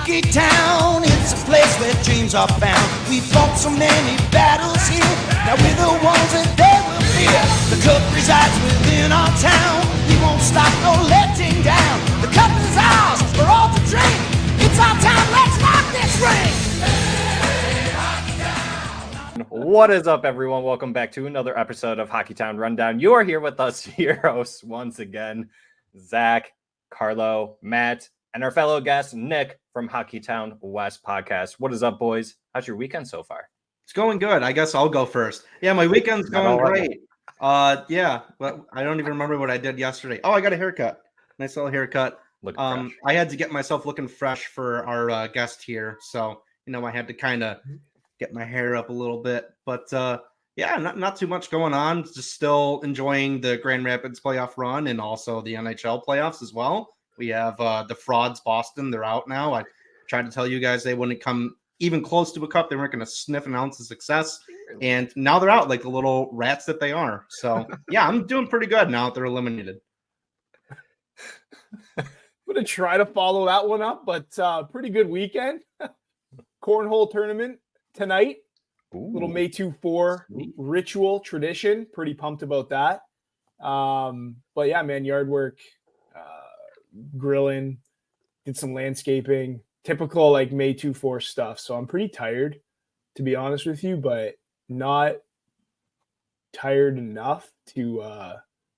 Hockeytown, it's a place where dreams are found. We fought so many battles here, now we're the ones that they will fear. The cup resides within our town, we won't stop no letting down. The cup is ours, we're all to drink. It's our time, let's rock this ring. What is up, everyone? Welcome back to another episode of Hockeytown Rundown. You are here with us, your hosts, once again, Zach, Carlo, Matt, and our fellow guest, Nick from Hockeytown West Podcast. What is up, boys? How's your weekend so far? It's going good. I guess I'll go first. Yeah, my weekend's going great. Yeah, but I don't even remember what I did yesterday. Oh, I got a haircut. Nice little haircut. I had to get myself looking fresh for our guest here. So, I had to kind of get my hair up a little bit. But yeah, not too much going on. Just still enjoying the Grand Rapids playoff run and also the NHL playoffs as well. We have the frauds, Boston. They're out now. I tried to tell you guys they wouldn't come even close to a cup. They weren't going to sniff an ounce of success. And now they're out like the little rats that they are. So, yeah, I'm doing pretty good now that they're eliminated. I'm going to try to follow that one up, but pretty good weekend. Cornhole tournament tonight. Ooh. Little May 2-4 ritual tradition. Pretty pumped about that. But, yeah, man, yard work. Grilling, did some landscaping, typical like May 2-4 stuff. So I'm pretty tired, to be honest with you, but not tired enough to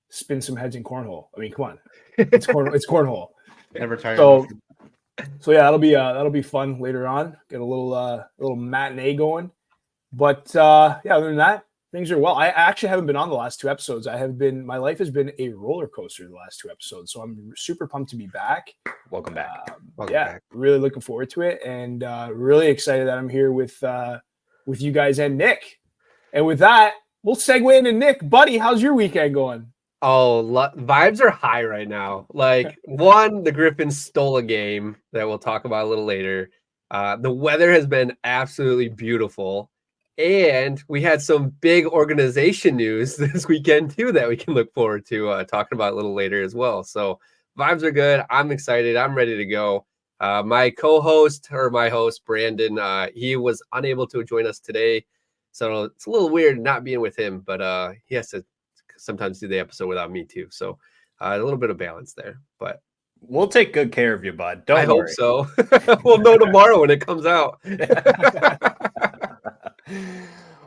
spin some heads in cornhole. I mean, come on, it's cornhole. Never tired. So yeah, that'll be fun later on. Get a little matinee going. But yeah, other than that, things are well. I actually haven't been on the last two episodes. My life has been a roller coaster the last two episodes. So I'm super pumped to be back. Welcome back. Really looking forward to it. And really excited that I'm here with you guys and Nick. And with that, we'll segue into Nick. Buddy, how's your weekend going? Oh, vibes are high right now. Like, one, the Griffins stole a game that we'll talk about a little later. The weather has been absolutely beautiful. And we had some big organization news this weekend, too, that we can look forward to talking about a little later as well. So vibes are good. I'm excited. I'm ready to go. My host, Brandon, he was unable to join us today. So it's a little weird not being with him, but he has to sometimes do the episode without me, too. So a little bit of balance there. But we'll take good care of you, bud. Don't worry. Hope so. We'll know tomorrow when it comes out.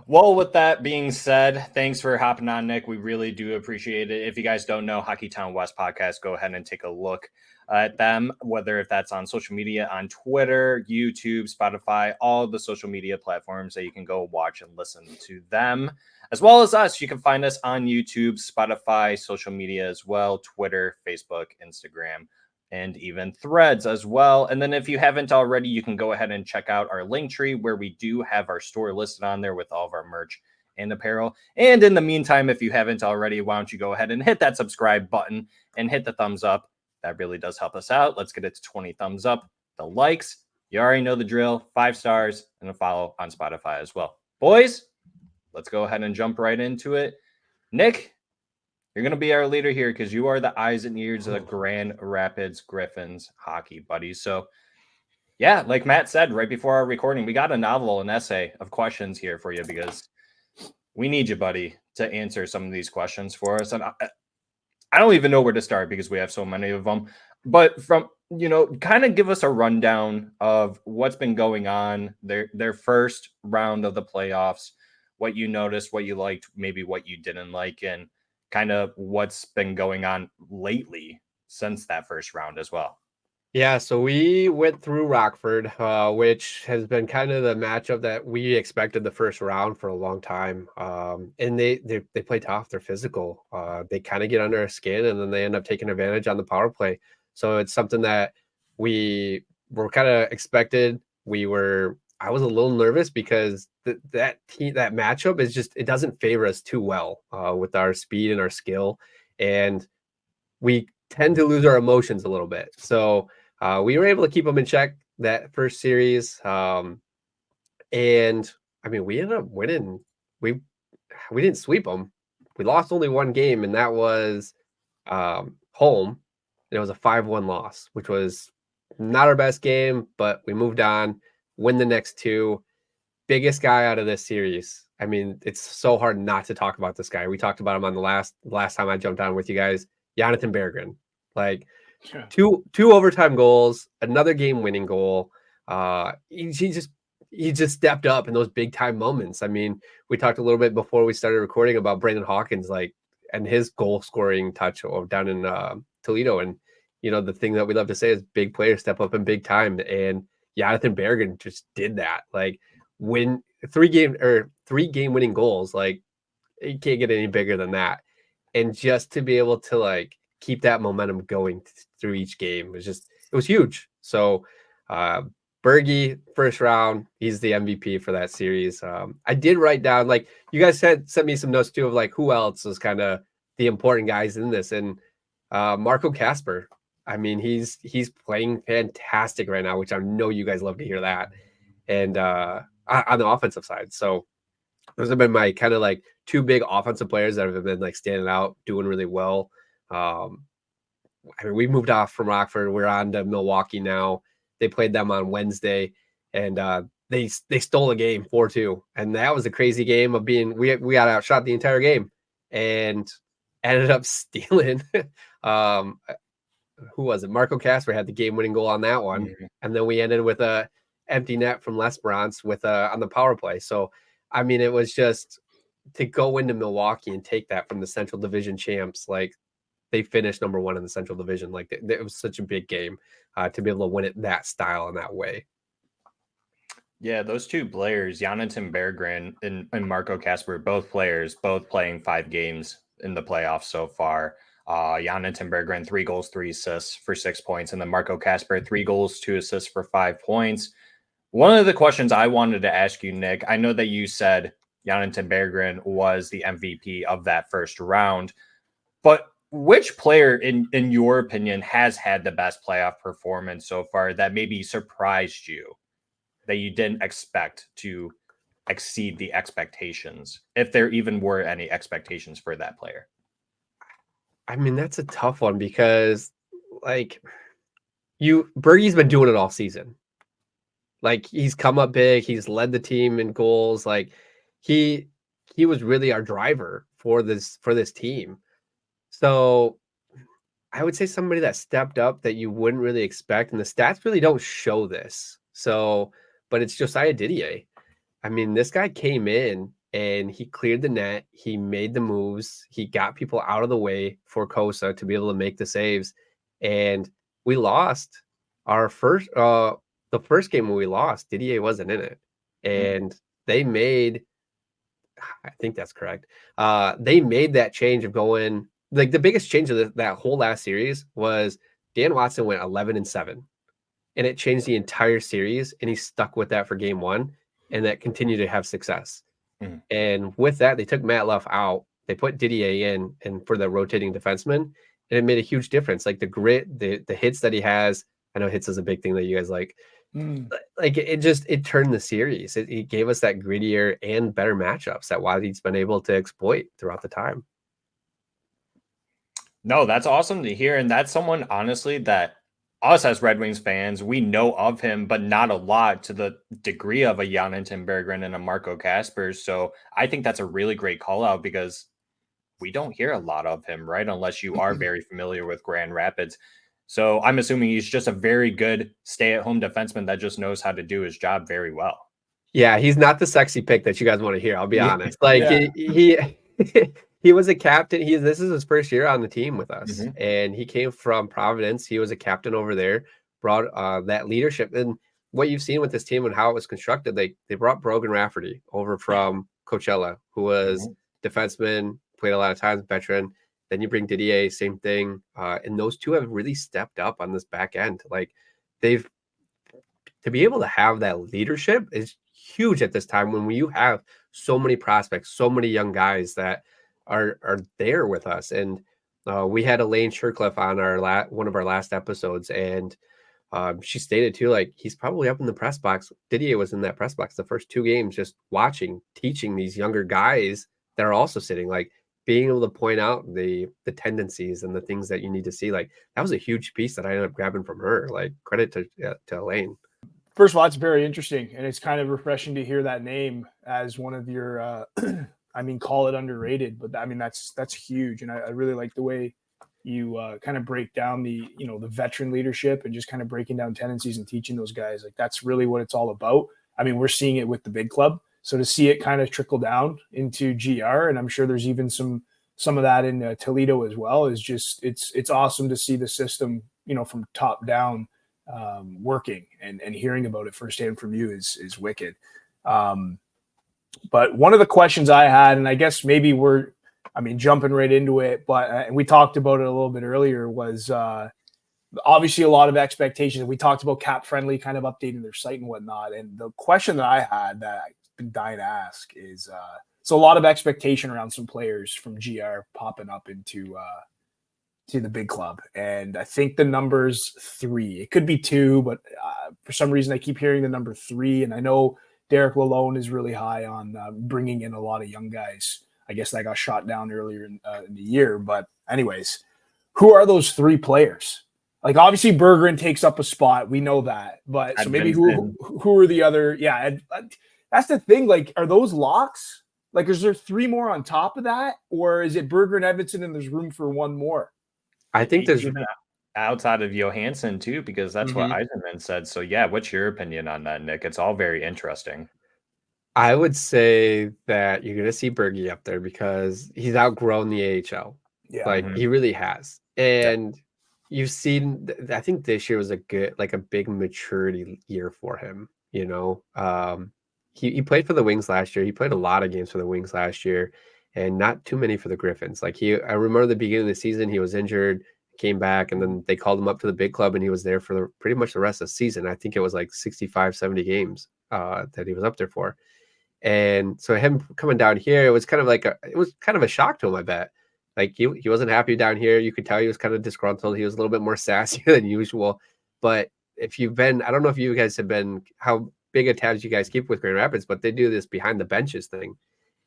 Well, with that being said, thanks for hopping on, Nick. We really do appreciate it. If you guys don't know Hockeytown West Podcast, go ahead and take a look at them, whether if that's on social media, on Twitter, YouTube, Spotify, all the social media platforms that you can go watch and listen to them, as well as us. You can find us on YouTube, Spotify, social media as well, Twitter, Facebook, Instagram, and even Threads as well. And then if you haven't already, you can go ahead and check out our Linktree, where we do have our store listed on there with all of our merch and apparel. And in the meantime, if you haven't already, why don't you go ahead and hit that subscribe button and hit the thumbs up. That really does help us out. Let's get it to 20 thumbs up. The likes, you already know the drill. 5 stars and a follow on Spotify as well. Boys, let's go ahead and jump right into it. Nick, you're going to be our leader here because you are the eyes and ears of the Grand Rapids Griffins hockey, buddies. So, yeah, like Matt said right before our recording, we got an essay of questions here for you because we need you, buddy, to answer some of these questions for us. And I don't even know where to start because we have so many of them. But from, kind of give us a rundown of what's been going on, their first round of the playoffs, what you noticed, what you liked, maybe what you didn't like, and kind of what's been going on lately since that first round as well. Yeah, so we went through Rockford, which has been kind of the matchup that we expected the first round for a long time. And they play tough. They're physical. They kind of get under our skin, and then they end up taking advantage on the power play. So it's something that we were kind of expected. I was a little nervous because that matchup is just, it doesn't favor us too well with our speed and our skill. And we tend to lose our emotions a little bit. So we were able to keep them in check that first series. And I mean, we ended up winning. We didn't sweep them. We lost only one game, and that was home. And it was a 5-1 loss, which was not our best game, but we moved on, win the next two. Biggest guy out of this series. I mean, it's so hard not to talk about this guy. We talked about him on the last time I jumped on with you guys. Jonathan Berggren, like two overtime goals, another game-winning goal. He just stepped up in those big time moments. I mean, we talked a little bit before we started recording about Brandon Hawkins, like, and his goal scoring touch down in Toledo. And, you know, the thing that we love to say is big players step up in big time. And Jonathan Berggren just did that. Like, win three game winning goals. Like, you can't get any bigger than that. And just to be able to like keep that momentum going through each game it was huge. So, Bergie, first round, he's the MVP for that series. I did write down, like, you guys sent me some notes too of like who else was kind of the important guys in this, and Marco Kasper. I mean, he's playing fantastic right now, which I know you guys love to hear that. And on the offensive side, so those have been my kind of like two big offensive players that have been like standing out, doing really well. I mean, we moved off from Rockford, we're on to Milwaukee now. They played them on Wednesday, and they stole the game 4-2, and that was a crazy game of being. We got outshot the entire game, and ended up stealing. Who was it? Marco Kasper had the game-winning goal on that one, and then we ended with a empty net from Lesperance with on the power play. So, I mean, it was just to go into Milwaukee and take that from the Central Division champs, like. They finished number one in the Central Division. Like, it was such a big game to be able to win it that style and that way. Yeah, those two players, Jonathan Berggren and Marco Kasper, both players, both playing 5 games in the playoffs so far. Jonathan Berggren, 3 goals, 3 assists for 6 points. And then Marco Kasper, 3 goals, 2 assists for 5 points. One of the questions I wanted to ask you, Nick, I know that you said Jonathan Berggren was the MVP of that first round, but which player, in your opinion, has had the best playoff performance so far that maybe surprised you, that you didn't expect to exceed the expectations, if there even were any expectations for that player? I mean, that's a tough one because, like, Bergie's been doing it all season. Like, he's come up big, he's led the team in goals. Like, he was really our driver for this team. So I would say somebody that stepped up that you wouldn't really expect, and the stats really don't show this. So, but it's Josiah Didier. I mean, this guy came in and he cleared the net. He made the moves. He got people out of the way for Kosa to be able to make the saves. And we lost our the first game when we lost, Didier wasn't in it. And they made, I think that's correct. They made that change of going, like, the biggest change of that whole last series was Dan Watson went 11-7, and it changed the entire series, and he stuck with that for game 1, and that continued to have success. And with that, they took Matt Luff out, they put Didier in, and for the rotating defenseman, and it made a huge difference. Like, the grit, the hits that he has, I know hits is a big thing that you guys like. Like, it turned the series. It gave us that grittier and better matchups that Waddy's been able to exploit throughout the time. No, that's awesome to hear. And that's someone, honestly, that us as Red Wings fans, we know of him, but not a lot to the degree of a Jonathan Berggren and a Marco Kasper. So I think that's a really great call out because we don't hear a lot of him, right? Unless you are very familiar with Grand Rapids. So I'm assuming he's just a very good stay-at-home defenseman that just knows how to do his job very well. Yeah, he's not the sexy pick that you guys want to hear. I'll be honest. Like, he was a captain. This is his first year on the team with us, and he came from Providence. He was a captain over there, brought that leadership. And what you've seen with this team and how it was constructed, they brought Brogan Rafferty over from Coachella, who was defenseman, played a lot of times, veteran. Then you bring Didier, same thing. And those two have really stepped up on this back end. Like, to be able to have that leadership is huge at this time when you have so many prospects, so many young guys that are there with us. And we had Elaine Shercliffe on one of our last episodes, and she stated too, like, he's probably up in the press box. Didier was in that press box the first 2 games, just watching, teaching these younger guys that are also sitting. Like, being able to point out the tendencies and the things that you need to see, like that was a huge piece that I ended up grabbing from her. Like credit to Elaine. First of all, it's very interesting, and it's kind of refreshing to hear that name as one of your. I mean, call it underrated, but I mean that's huge, and I really like the way you kind of break down the veteran leadership and just kind of breaking down tendencies and teaching those guys. Like that's really what it's all about. I mean, we're seeing it with the big club. So to see it kind of trickle down into GR, and I'm sure there's even some of that in Toledo as well, is just it's awesome to see the system, from top down working, and hearing about it firsthand from you is wicked. But one of the questions I had, and I guess maybe jumping right into it, but and we talked about it a little bit earlier, was obviously a lot of expectations. We talked about Cap Friendly kind of updating their site and whatnot. And the question that I had that I've been dying to ask is, so a lot of expectation around some players from GR popping up into to the big club. And I think the number's 3. It could be 2, but for some reason I keep hearing the number 3. And I know Derek Lalone is really high on bringing in a lot of young guys. I guess that got shot down earlier in the year. But anyways, who are those 3 players? Like obviously Bergeron takes up a spot. We know that. But so maybe who are the other? Yeah, that's the thing. Like, are those locks? Like, is there 3 more on top of that? Or is it Bergeron, Edmondson, and there's room for 1 more? I think there's outside of Johansson too, because that's what Eisenman said. So yeah, what's your opinion on that, Nick? It's all very interesting. I would say that you're going to see Bergie up there because he's outgrown the AHL. Yeah, he really has. And you've seen, I think this year was a big maturity year for him. He played for the Wings last year. He played a lot of games for the Wings last year, and not too many for the Griffins. I remember the beginning of the season, he was injured, came back, and then they called him up to the big club, and he was there for pretty much the rest of the season. I think it was like 65, 70 games that he was up there for. And so him coming down here, it was kind of a shock to him, I bet. Like he wasn't happy down here. You could tell he was kind of disgruntled. He was a little bit more sassy than usual. But if you've been, I don't know if you guys have been, how big a tabs you guys keep with Grand Rapids, but they do this behind the benches thing.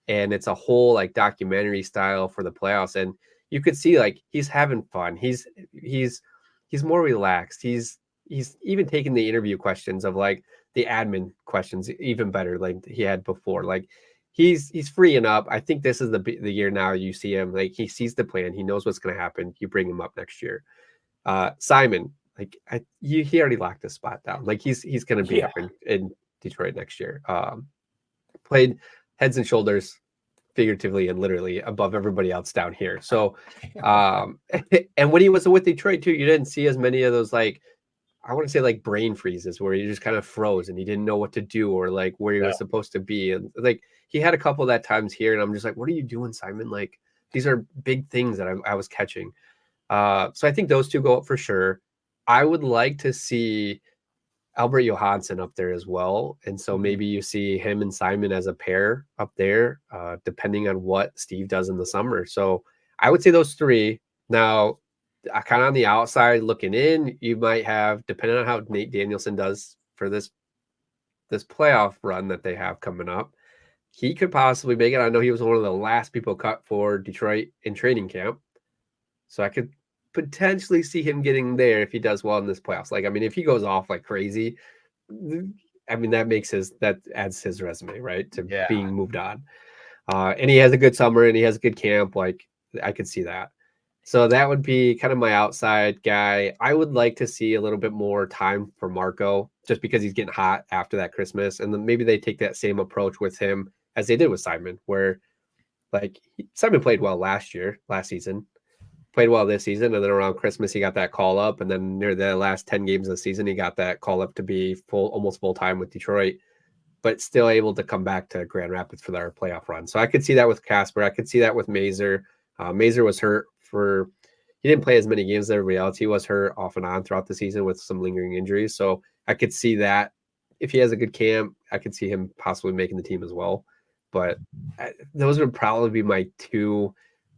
And it's a whole like documentary style for the playoffs. And you could see like he's having fun. He's more relaxed. He's even taking the interview questions of like the admin questions even better like he had before. Like he's freeing up. I think this is the year now you see him, like he sees the plan. He knows what's going to happen. You bring him up next year. Simon, like he already locked his spot down. Like he's going to be up in Detroit next year. Played heads and shoulders figuratively and literally above everybody else down here. So, and when he was with Detroit too, you didn't see as many of those, like, I want to say like brain freezes where you just kind of froze and he didn't know what to do or like where he was supposed to be. And like, he had a couple of that times here and I'm just like, what are you doing, Simon? Like, these are big things that I was catching. So I think those 2 go up for sure. I would like to see Albert Johansson up there as well. And so maybe you see him and Simon as a pair up there, depending on what Steve does in the summer. So I would say those 3. Now, kind of on the outside looking in, you might have, depending on how Nate Danielson does for this playoff run that they have coming up, he could possibly make it. I know he was one of the last people cut for Detroit in training camp. So I could potentially see him getting there if he does well in this playoffs. Like, I mean, if he goes off like crazy, I mean, that adds his resume, right, to being moved on. And he has a good summer and he has a good camp. Like, I could see that. So that would be kind of my outside guy. I would like to see a little bit more time for Marco just because he's getting hot after that Christmas. And then maybe they take that same approach with him as they did with Simon, where like Simon played well last season, played well this season. And then around Christmas, he got that call up. And then near the last 10 games of the season, he got that call up to be almost full time with Detroit, but still able to come back to Grand Rapids for their playoff run. So I could see that with Casper. I could see that with Mazur. Mazur was hurt he didn't play as many games as everybody else. He was hurt off and on throughout the season with some lingering injuries. So I could see that if he has a good camp, I could see him possibly making the team as well. But those would probably be my 2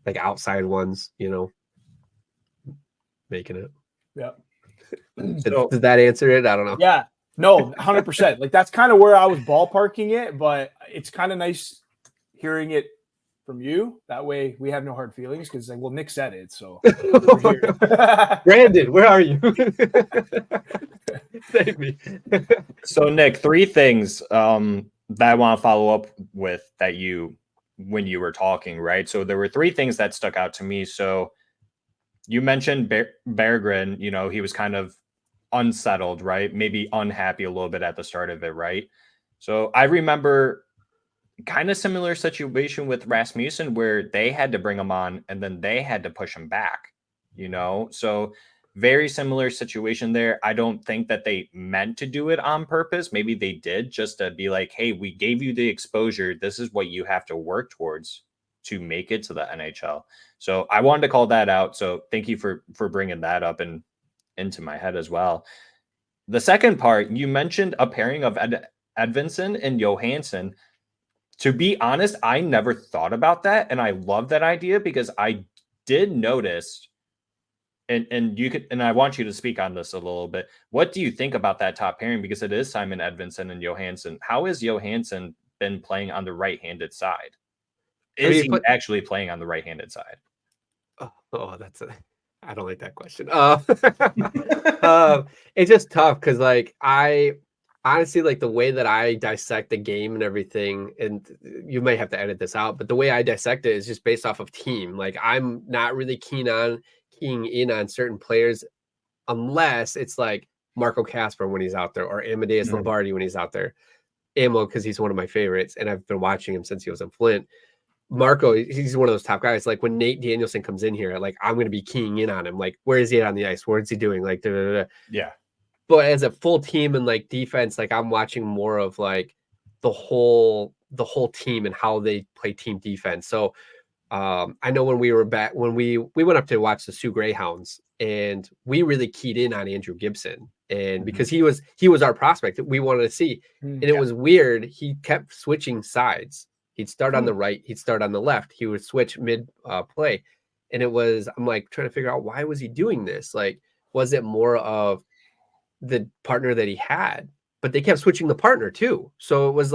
like outside ones, making it. Yeah. Did that answer it? I don't know. Yeah, no, 100%. Like that's kind of where I was ballparking it, but it's kind of nice hearing it from you. That way we have no hard feelings because, well, Nick said it. So, Brandon, where are you? Save me. So, Nick, 3 things that I want to follow up with that when you were talking, right? So there were 3 things that stuck out to me. So you mentioned Berggren, he was kind of unsettled, right? Maybe unhappy a little bit at the start of it, right? So I remember kind of similar situation with Rasmussen where they had to bring him on and then they had to push him back, So very similar situation there. I don't think that they meant to do it on purpose. Maybe they did just to be like, hey, we gave you the exposure. This is what you have to work towards to make it to the NHL. So I wanted to call that out. So thank you for bringing that up and into my head as well. The second part, you mentioned a pairing of Edvinsson and Johansson. To be honest, I never thought about that. And I love that idea because I did notice, and you could, and I want you to speak on this a little bit. What do you think about that top pairing? Because it is Simon Edvinsson and Johansson. How has Johansson been playing on the right-handed side? Is he actually playing on the right-handed side? Oh, I don't like that question. It's just tough because I honestly, the way that I dissect the game and everything, and you may have to edit this out, but the way I dissect it is just based off of team. I'm not really keying in on certain players unless it's Marco Kasper when he's out there or Amadeus Lombardi when he's out there. Amo, because he's one of my favorites, and I've been watching him since he was in Flint. Marco, he's one of those top guys. When Nate Danielson comes in here, I'm going to be keying in on him. Where is he on the ice? What is he doing? Yeah. But as a full team and defense, I'm watching more of the whole team and how they play team defense. So I know when we were back, when we went up to watch the Sioux Greyhounds, and we really keyed in on Andrew Gibson, and because he was our prospect that we wanted to see, and it was weird. He kept switching sides. He'd start on the right, he'd start on the left. He would switch mid play, and I'm trying to figure out why was he doing this? Was it more of the partner that he had? But they kept switching the partner too. So it was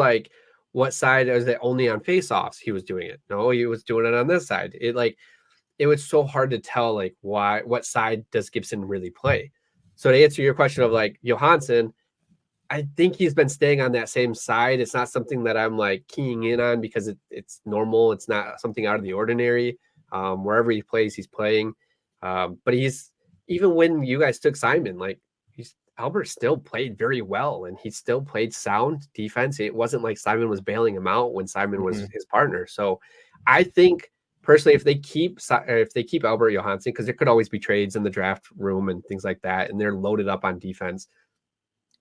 what side was it? Only on faceoffs he was doing it? No, he was doing it on this side. It was so hard to tell what side does Gibson really play. So to answer your question of Johansson, I think he's been staying on that same side. It's not something that I'm keying in on because it's normal. It's not something out of the ordinary. Wherever he plays, he's playing. But even when you guys took Simon, Albert still played very well, and he still played sound defense. It wasn't like Simon was bailing him out when Simon was his partner. So I think personally, if they keep Albert Johansson, because there could always be trades in the draft room and things like that, and they're loaded up on defense,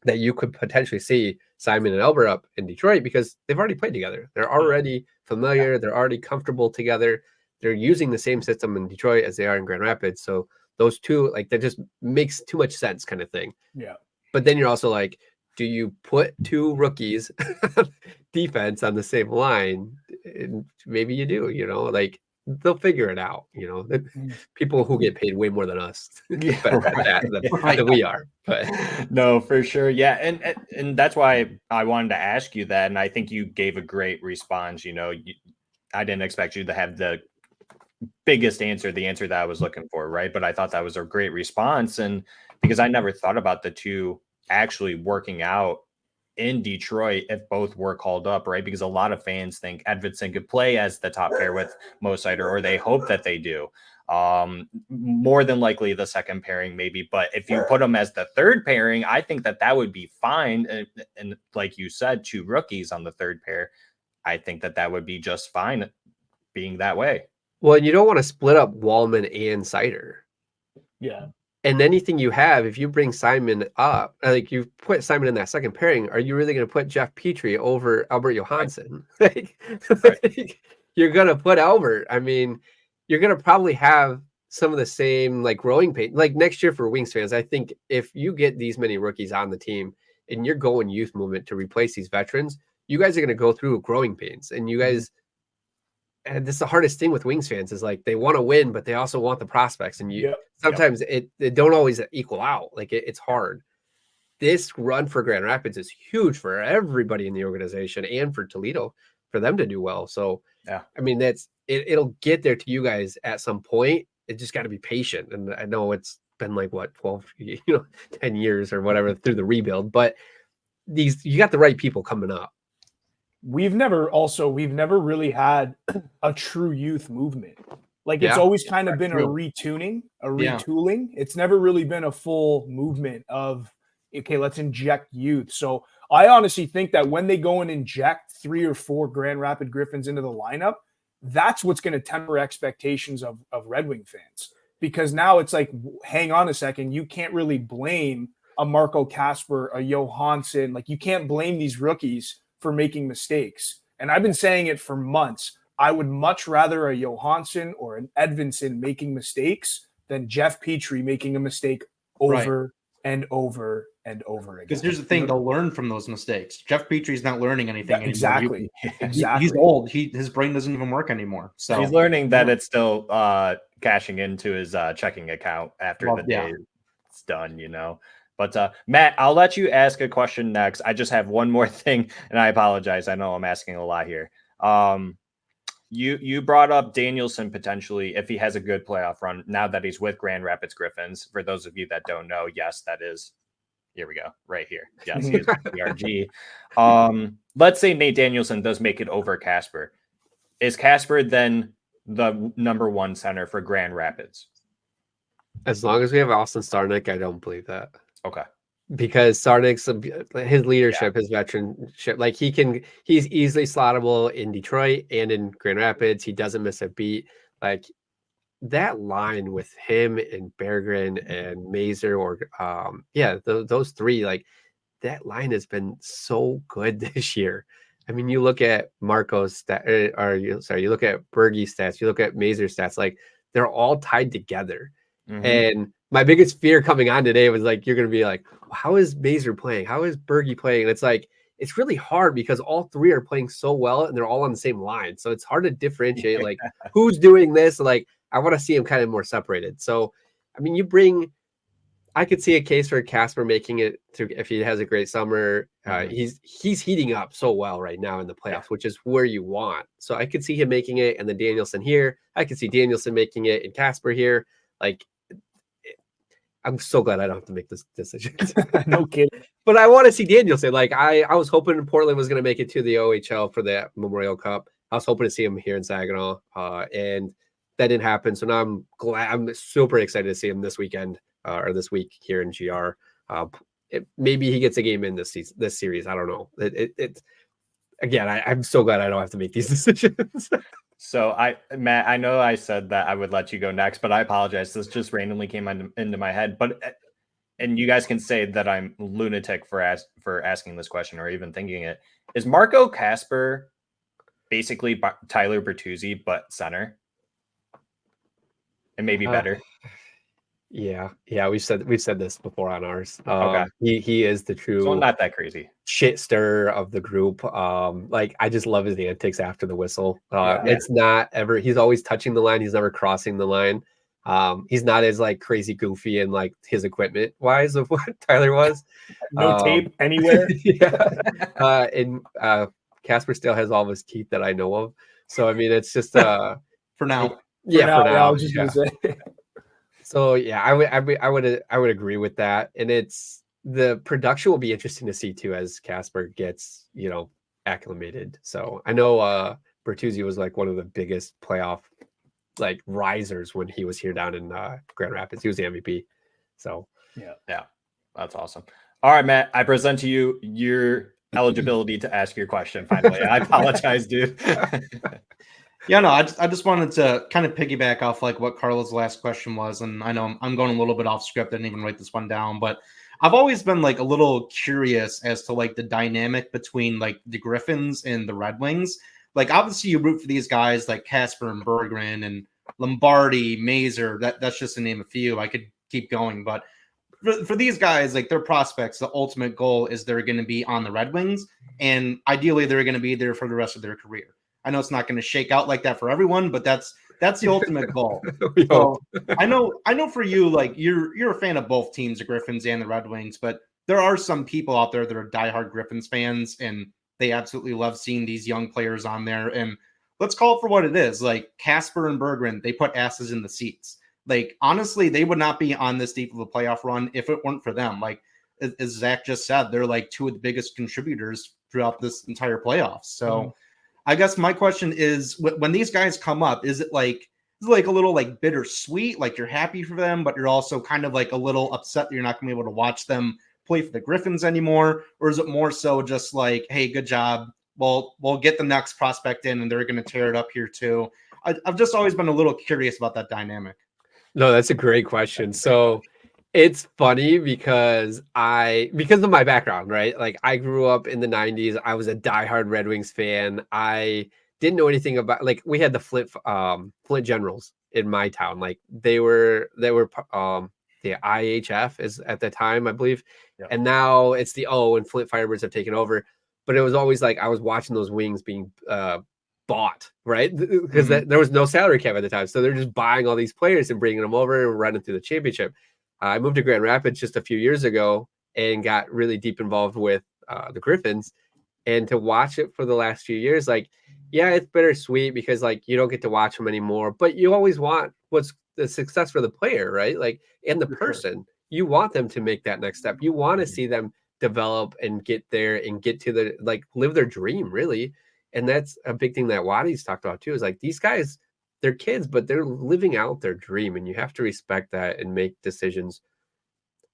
that you could potentially see Simon and Albert up in Detroit because they've already played together. They're already familiar. They're already comfortable together. They're using the same system in Detroit as they are in Grand Rapids. So those two, that just makes too much sense kind of thing. Yeah. But then you're also do you put 2 rookies defense on the same line? And maybe you do, they'll figure it out. People who get paid way more than us better at that than we are. But no, for sure. Yeah. And that's why I wanted to ask you that. And I think you gave a great response. I didn't expect you to have the biggest answer, the answer that I was looking for. Right. But I thought that was a great response. And because I never thought about the two actually working out in Detroit if both were called up, right? Because a lot of fans think Edvinsson could play as the top pair with Mo Seider, or they hope that they do. More than likely the second pairing, maybe. But if you put them as the third pairing, I think that would be fine. And like you said, 2 rookies on the third pair, I think that would be just fine being that way. Well, and you don't want to split up Wallman and Seider. Yeah. And anything you have, if you bring Simon up, you put Simon in that second pairing, are you really going to put Jeff Petrie over Albert Johansson? Right. You're going to put Albert. I mean, you're going to probably have some of the same growing pain. Next year for Wings fans, I think if you get these many rookies on the team and you're going youth movement to replace these veterans, you guys are going to go through growing pains. And you guys, and this is the hardest thing with Wings fans is they want to win, but they also want the prospects. And sometimes it don't always equal out. It's hard. This run for Grand Rapids is huge for everybody in the organization and for Toledo for them to do well. So, yeah, I mean, it'll get there to you guys at some point. It just got to be patient. And I know it's been like 12, 10 years or whatever through the rebuild, but you got the right people coming up. We've never really had a true youth movement. Like it's always kind of been a retooling. It's never really been a full movement of, okay, let's inject youth. So I honestly think that when they go and inject 3 or 4 Grand Rapids Griffins into the lineup, that's what's going to temper expectations of Red Wing fans. Because now it's like, hang on a second, you can't really blame a Marco Kasper, a Johansson. Like you can't blame these rookies for making mistakes. And I've been saying it for months. I would much rather a Johansson or an Edvinsson making mistakes than Jeff Petrie making a mistake over and over and over again. Because here's the thing, they'll learn from those mistakes. Jeff Petrie's not learning anything anymore. Exactly. He's old. His brain doesn't even work anymore. So he's learning that it's still cashing into his checking account after the day it's done, But Matt, I'll let you ask a question next. I just have one more thing, and I apologize. I know I'm asking a lot here. You brought up Danielson potentially if he has a good playoff run now that he's with Grand Rapids Griffins. For those of you that don't know, yes, that is. Here we go, right here. Yes, he is PRG. Let's say Nate Danielson does make it over Kasper. Is Kasper then the number 1 center for Grand Rapids? As long as we have Austin Starnick, I don't believe that. Okay. Because Starnick's his leadership, his veteranship, like he's easily slottable in Detroit and in Grand Rapids. He doesn't miss a beat. Like that line with him and Berggren and Mazur, or those 3, like that line has been so good this year. I mean, you look at Marco's you look at Bergie's stats, you look at Mazur's stats, like they're all tied together. Mm-hmm. And my biggest fear coming on today was like, you're going to be like, how is Mazur playing? How is Bergie playing? And it's like, it's really hard because all 3 are playing so well and they're all on the same line. So it's hard to differentiate like who's doing this. Like, I want to see him kind of more separated. So, I mean, I could see a case for Kasper making it through if he has a great summer. He's heating up so well right now in the playoffs, which is where you want. So I could see him making it, and then Danielson here. I could see Danielson making it and Kasper here. Like, I'm so glad I don't have to make this decision. No kidding. But I want to see Danielson. Like I was hoping Portland was going to make it to the OHL for the Memorial Cup. I was hoping to see him here in Saginaw, and that didn't happen. So now I'm super excited to see him this weekend or this week here in GR. Maybe he gets a game in this series. I don't know. I'm so glad I don't have to make these decisions. So Matt, I know I said that I would let you go next, but I apologize. This just randomly came into my head. And you guys can say that I'm lunatic for asking this question or even thinking it. Is Marco Kasper basically Tyler Bertuzzi but center? And maybe better. Yeah. We've said this before on ours. Okay. He is the true. So not that crazy. Shit stirrer of the group. Like I just love his antics after the whistle. It's not ever. He's always touching the line. He's never crossing the line. He's not as like crazy goofy and like his equipment wise of what Tyler was. No tape anywhere. And Kasper still has all of his teeth that I know of. So I mean, it's just for now. For now. I was just gonna say. So yeah, I would agree with that, and it's the production will be interesting to see too as Kasper gets acclimated. So I know Bertuzzi was like one of the biggest playoff like risers when he was here down in Grand Rapids. He was the MVP. So yeah, that's awesome. All right, Matt, I present to you your eligibility to ask your question. Finally, I apologize, dude. Yeah, no, I just wanted to kind of piggyback off like what Carla's last question was, and I know I'm going a little bit off script. I didn't even write this one down, but I've always been like a little curious as to like the dynamic between like the Griffins and the Red Wings. Like obviously you root for these guys like Kasper and Berggren and Lombardi, Mazur. That's just to name a few. I could keep going, but for these guys, like their prospects, the ultimate goal is they're going to be on the Red Wings, and ideally they're going to be there for the rest of their career. I know it's not going to shake out like that for everyone, but that's the ultimate goal. So I know for you, like you're a fan of both teams, the Griffins and the Red Wings, but there are some people out there that are diehard Griffins fans, and they absolutely love seeing these young players on there. And let's call it for what it is. Like Casper and Berggren, they put asses in the seats. Like, honestly, they would not be on this deep of a playoff run if it weren't for them. Like, as Zach just said, they're like two of the biggest contributors throughout this entire playoffs. So I guess my question is, when these guys come up, is it like a little like bittersweet, like you're happy for them, but you're also kind of like a little upset that you're not going to be able to watch them play for the Griffins anymore? Or is it more so just like, hey, good job, we'll get the next prospect in and they're going to tear it up here too? I've just always been a little curious about that dynamic. No, that's a great question. So it's funny because of my background, right? Like, I grew up in the 90s. I was a diehard Red Wings fan. I didn't know anything about, like, we had the Flint Generals in my town. Like, they were the IHF is at the time, I believe. Yeah. And now it's the O, and Flint Firebirds have taken over. But it was always like I was watching those Wings being bought, right? Because there was no salary cap at the time. So they're just buying all these players and bringing them over and running through the championship. I moved to Grand Rapids just a few years ago and got really deep involved with the Griffins. And to watch it for the last few years, like, yeah, it's bittersweet because, like, you don't get to watch them anymore, but you always want what's the success for the player, right? Like, and the person, you want them to make that next step. You want to see them develop and get there and get to the, like, live their dream, really. And that's a big thing that Wadi's talked about too, is like, these guys, they're kids, but they're living out their dream, and you have to respect that and make decisions.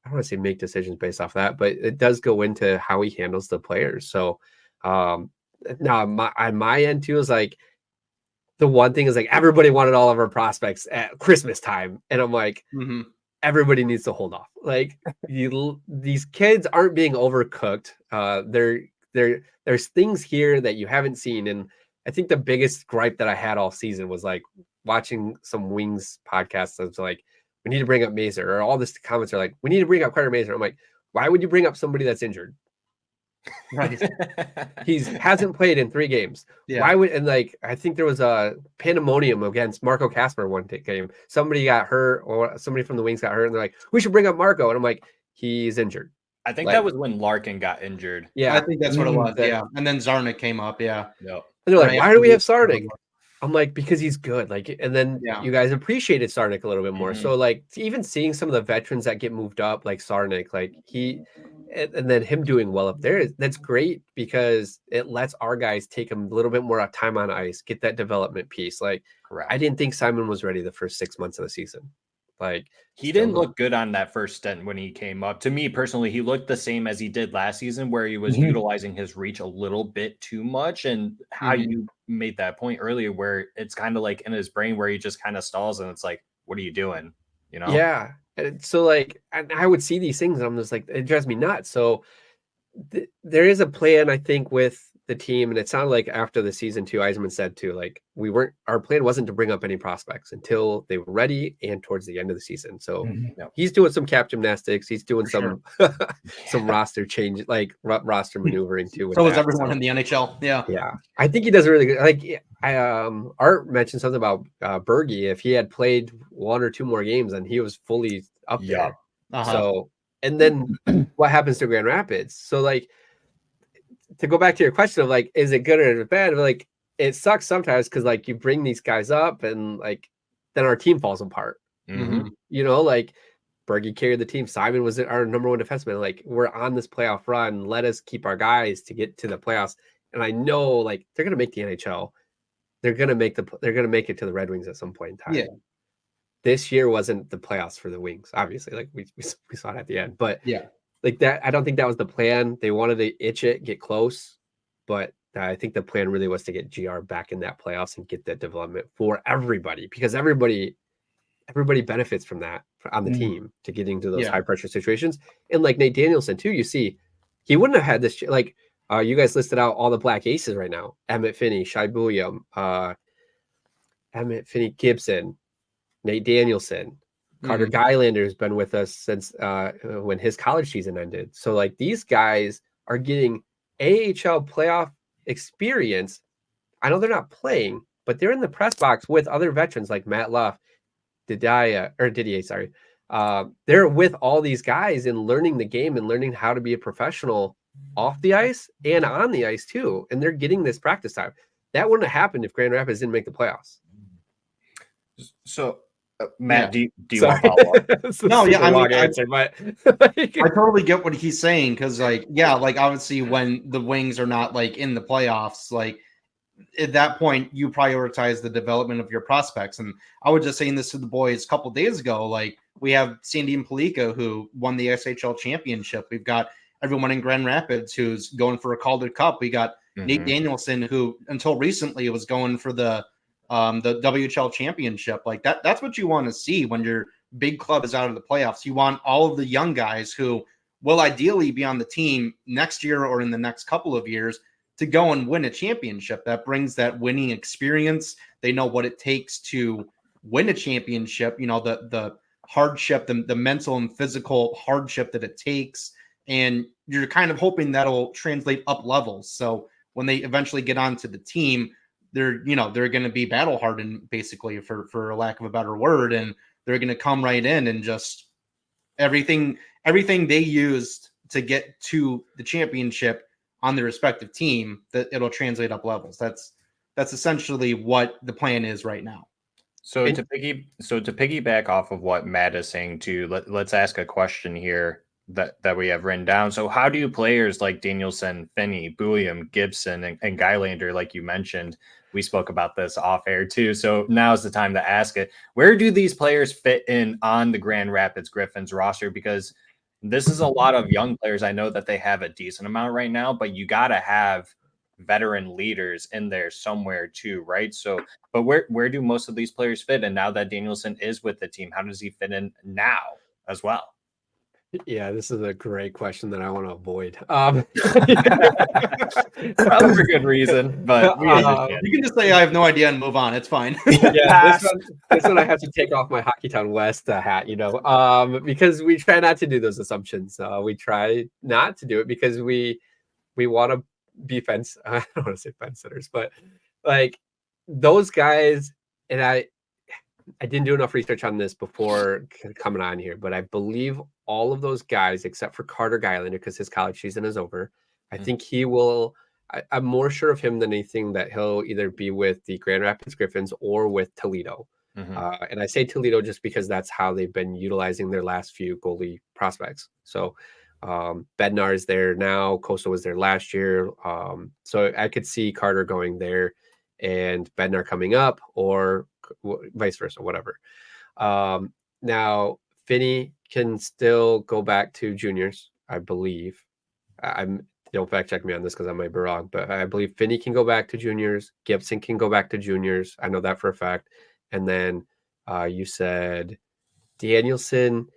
I don't want to say make decisions based off that, but it does go into how he handles the players. So now on my end too, is like, the one thing is like, everybody wanted all of our prospects at Christmas time. And I'm like, everybody needs to hold off. Like, these kids aren't being overcooked. There's things here that you haven't seen. And I think the biggest gripe that I had all season was like watching some Wings podcasts. I was like, we need to bring up Mazur, or all this comments are like, we need to bring up Carter Mazur. I'm like, why would you bring up somebody that's injured? Right. He hasn't played in 3 games. Yeah. Why would, and like, I think there was a pandemonium against Marco Casper one game. Somebody got hurt, or somebody from the Wings got hurt, and they're like, we should bring up Marco. And I'm like, he's injured. I think that was when Larkin got injured. Yeah, I think that's what it was. Yeah. And then Zarnik came up. Yeah. Yep. And they're like, why do we have Sarnik? I'm like, because he's good. Like, and then you guys appreciated Sarnik a little bit more. So like, even seeing some of the veterans that get moved up, like Sarnik, like and then him doing well up there, that's great, because it lets our guys take a little bit more time on ice, get that development piece. Like, I didn't think Simon was ready the first 6 months of the season. Like, he didn't look good on that first stint when he came up. To me personally, he looked the same as he did last season, where he was utilizing his reach a little bit too much. And how you made that point earlier, where it's kind of like in his brain where he just kind of stalls, and it's like, what are you doing? You know? Yeah. And so like, I would see these things, and I'm just like, it drives me nuts. So there is a plan, I think, with the team, and it sounded like after the season too, Yzerman said too, like, our plan wasn't to bring up any prospects until they were ready and towards the end of the season. So he's doing some cap gymnastics, he's doing some roster change, like roster maneuvering too. So is everyone in the NHL. Yeah, I think he does really good. Like, Art mentioned something about Bergie. If he had played 1 or 2 more games, then he was fully up there. So, and then what happens to Grand Rapids? So like, to go back to your question of like, is it good or bad? Like, it sucks sometimes, because like, you bring these guys up, and like, then our team falls apart. You know, like, Bergie carried the team. Simon was our number 1 defenseman. Like, we're on this playoff run. Let us keep our guys to get to the playoffs. And I know, like, they're gonna make the NHL. They're gonna make it to the Red Wings at some point in time. Yeah. This year wasn't the playoffs for the Wings, obviously. Like, we saw it at the end, but like that, I don't think that was the plan. They wanted to itch it, get close, but I think the plan really was to get GR back in that playoffs and get that development for everybody, because everybody benefits from that on the team, to getting to those high pressure situations. And like Nate Danielson too, you see, he wouldn't have had this, like, you guys listed out all the Black Aces right now: Emmett Finney, Shai Buliam, Emmett Finney Gibson, Nate Danielson, Carter Gylander has been with us since when his college season ended. So like, these guys are getting AHL playoff experience. I know they're not playing, but they're in the press box with other veterans like Matt Luff, Didier. They're with all these guys and learning the game and learning how to be a professional off the ice and on the ice too. And they're getting this practice time. that wouldn't have happened if Grand Rapids didn't make the playoffs. So, Matt, Yeah. do you want to follow up? No, yeah, I mean, answer, but I totally get what he's saying because, like, yeah, like obviously when the Wings are not like in the playoffs, like at that point you prioritize the development of your prospects. And I was just saying this to the boys a couple days ago. Like we have Sandy and Palika who won the SHL championship. We've got everyone in Grand Rapids who's going for a Calder Cup. We got Nate Danielson who until recently was going for the WHL championship. Like that's what you want to see when your big club is out of the playoffs. You want all of the young guys who will ideally be on the team next year or in the next couple of years to go and win a championship. That brings that winning experience. They know what it takes to win a championship, you know, the hardship, the mental and physical hardship that it takes. And you're kind of hoping that'll translate up levels. So when they eventually get onto the team, they're going to be battle hardened, basically, for a lack of a better word. And they're going to come right in and just everything they used to get to the championship on their respective team, that it'll translate up levels. That's essentially what the plan is right now. So to piggyback off of what Matt is saying too, let's ask a question here that we have written down. So how do players like Danielson, Finney, Bulliam, Gibson, and Guylander, like you mentioned, we spoke about this off air too. So now's the time to ask it. Where do these players fit in on the Grand Rapids Griffins roster? Because this is a lot of young players. I know that they have a decent amount right now, but you got to have veteran leaders in there somewhere too, right? So, but where do most of these players fit? And now that Danielson is with the team, how does he fit in now as well? Yeah, this is a great question that I want to avoid. Probably for good reason, but you can just say I have no idea and move on. It's fine. Yeah, this one I have to take off my Hockeytown West hat, because we try not to do those assumptions. We try not to do it because we want to be fence. I don't want to say fence sitters, but like those guys, and I didn't do enough research on this before coming on here, but I believe all of those guys, except for Carter Guylander, because his college season is over, I think he will. I'm more sure of him than anything that he'll either be with the Grand Rapids Griffins or with Toledo. And I say Toledo just because that's how they've been utilizing their last few goalie prospects. So Bednar is there now. Costa was there last year. So I could see Carter going there and Bednar coming up, or vice versa, whatever. Now Finney can still go back to juniors, I believe. Don't fact check me on this because I might be wrong, but I believe Finney can go back to juniors. Gibson can go back to juniors. I know that for a fact. And then you said Danielson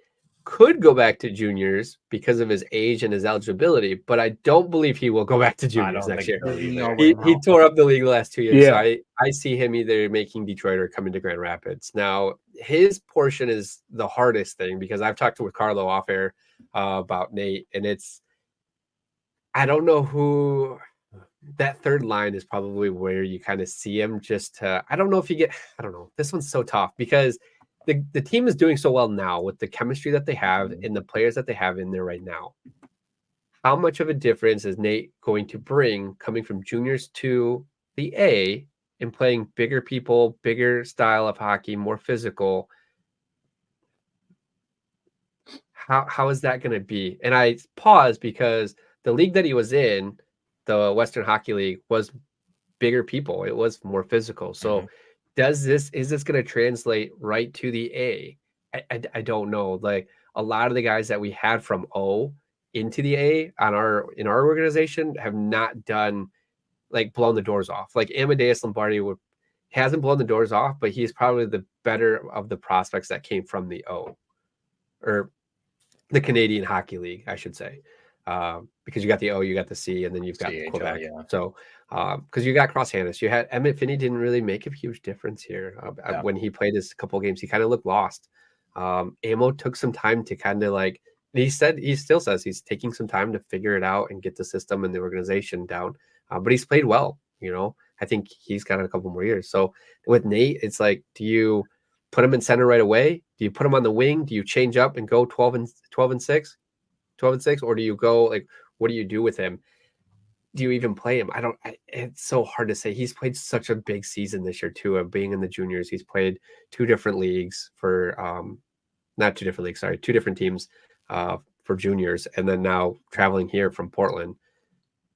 could go back to juniors because of his age and his eligibility, but I don't believe he will go back to juniors next year. He tore up the league the last 2 years. Yeah. So I see him either making Detroit or coming to Grand Rapids. Now, his portion is the hardest thing because I've talked with Carlo off air about Nate, and I don't know who that third line is probably where you kind of see him I don't know. This one's so tough because the team is doing so well now with the chemistry that they have and the players that they have in there right now. How much of a difference is Nate going to bring coming from juniors to the A and playing bigger people, bigger style of hockey, more physical? How is that going to be? And I pause because the league that he was in, the Western Hockey League, was bigger people. It was more physical. So is this going to translate right to the A? I don't know. Like a lot of the guys that we had from O into the A in our organization have not done like blown the doors off. Like Amadeus Lombardi hasn't blown the doors off, but he's probably the better of the prospects that came from the O, or the Canadian Hockey League, I should say. Because you got the O, you got the C, and then you've got CHL, Quebec. Yeah. So, because you got Cross Hannes, you had Emmett Finney didn't really make a huge difference here. When he played his couple of games, he kind of looked lost. Amo took some time to kind of like, he still says he's taking some time to figure it out and get the system and the organization down. But he's played well, I think he's got a couple more years. So with Nate, it's like, do you put him in center right away? Do you put him on the wing? Do you change up and go 12 and 6? 12 and 6, or do you go like, what do you do with him? do you even play him? It's so hard to say. He's played such a big season this year too, of being in the juniors. He's played two different leagues for not two different leagues, sorry, two different teams for juniors, and then now traveling here from Portland.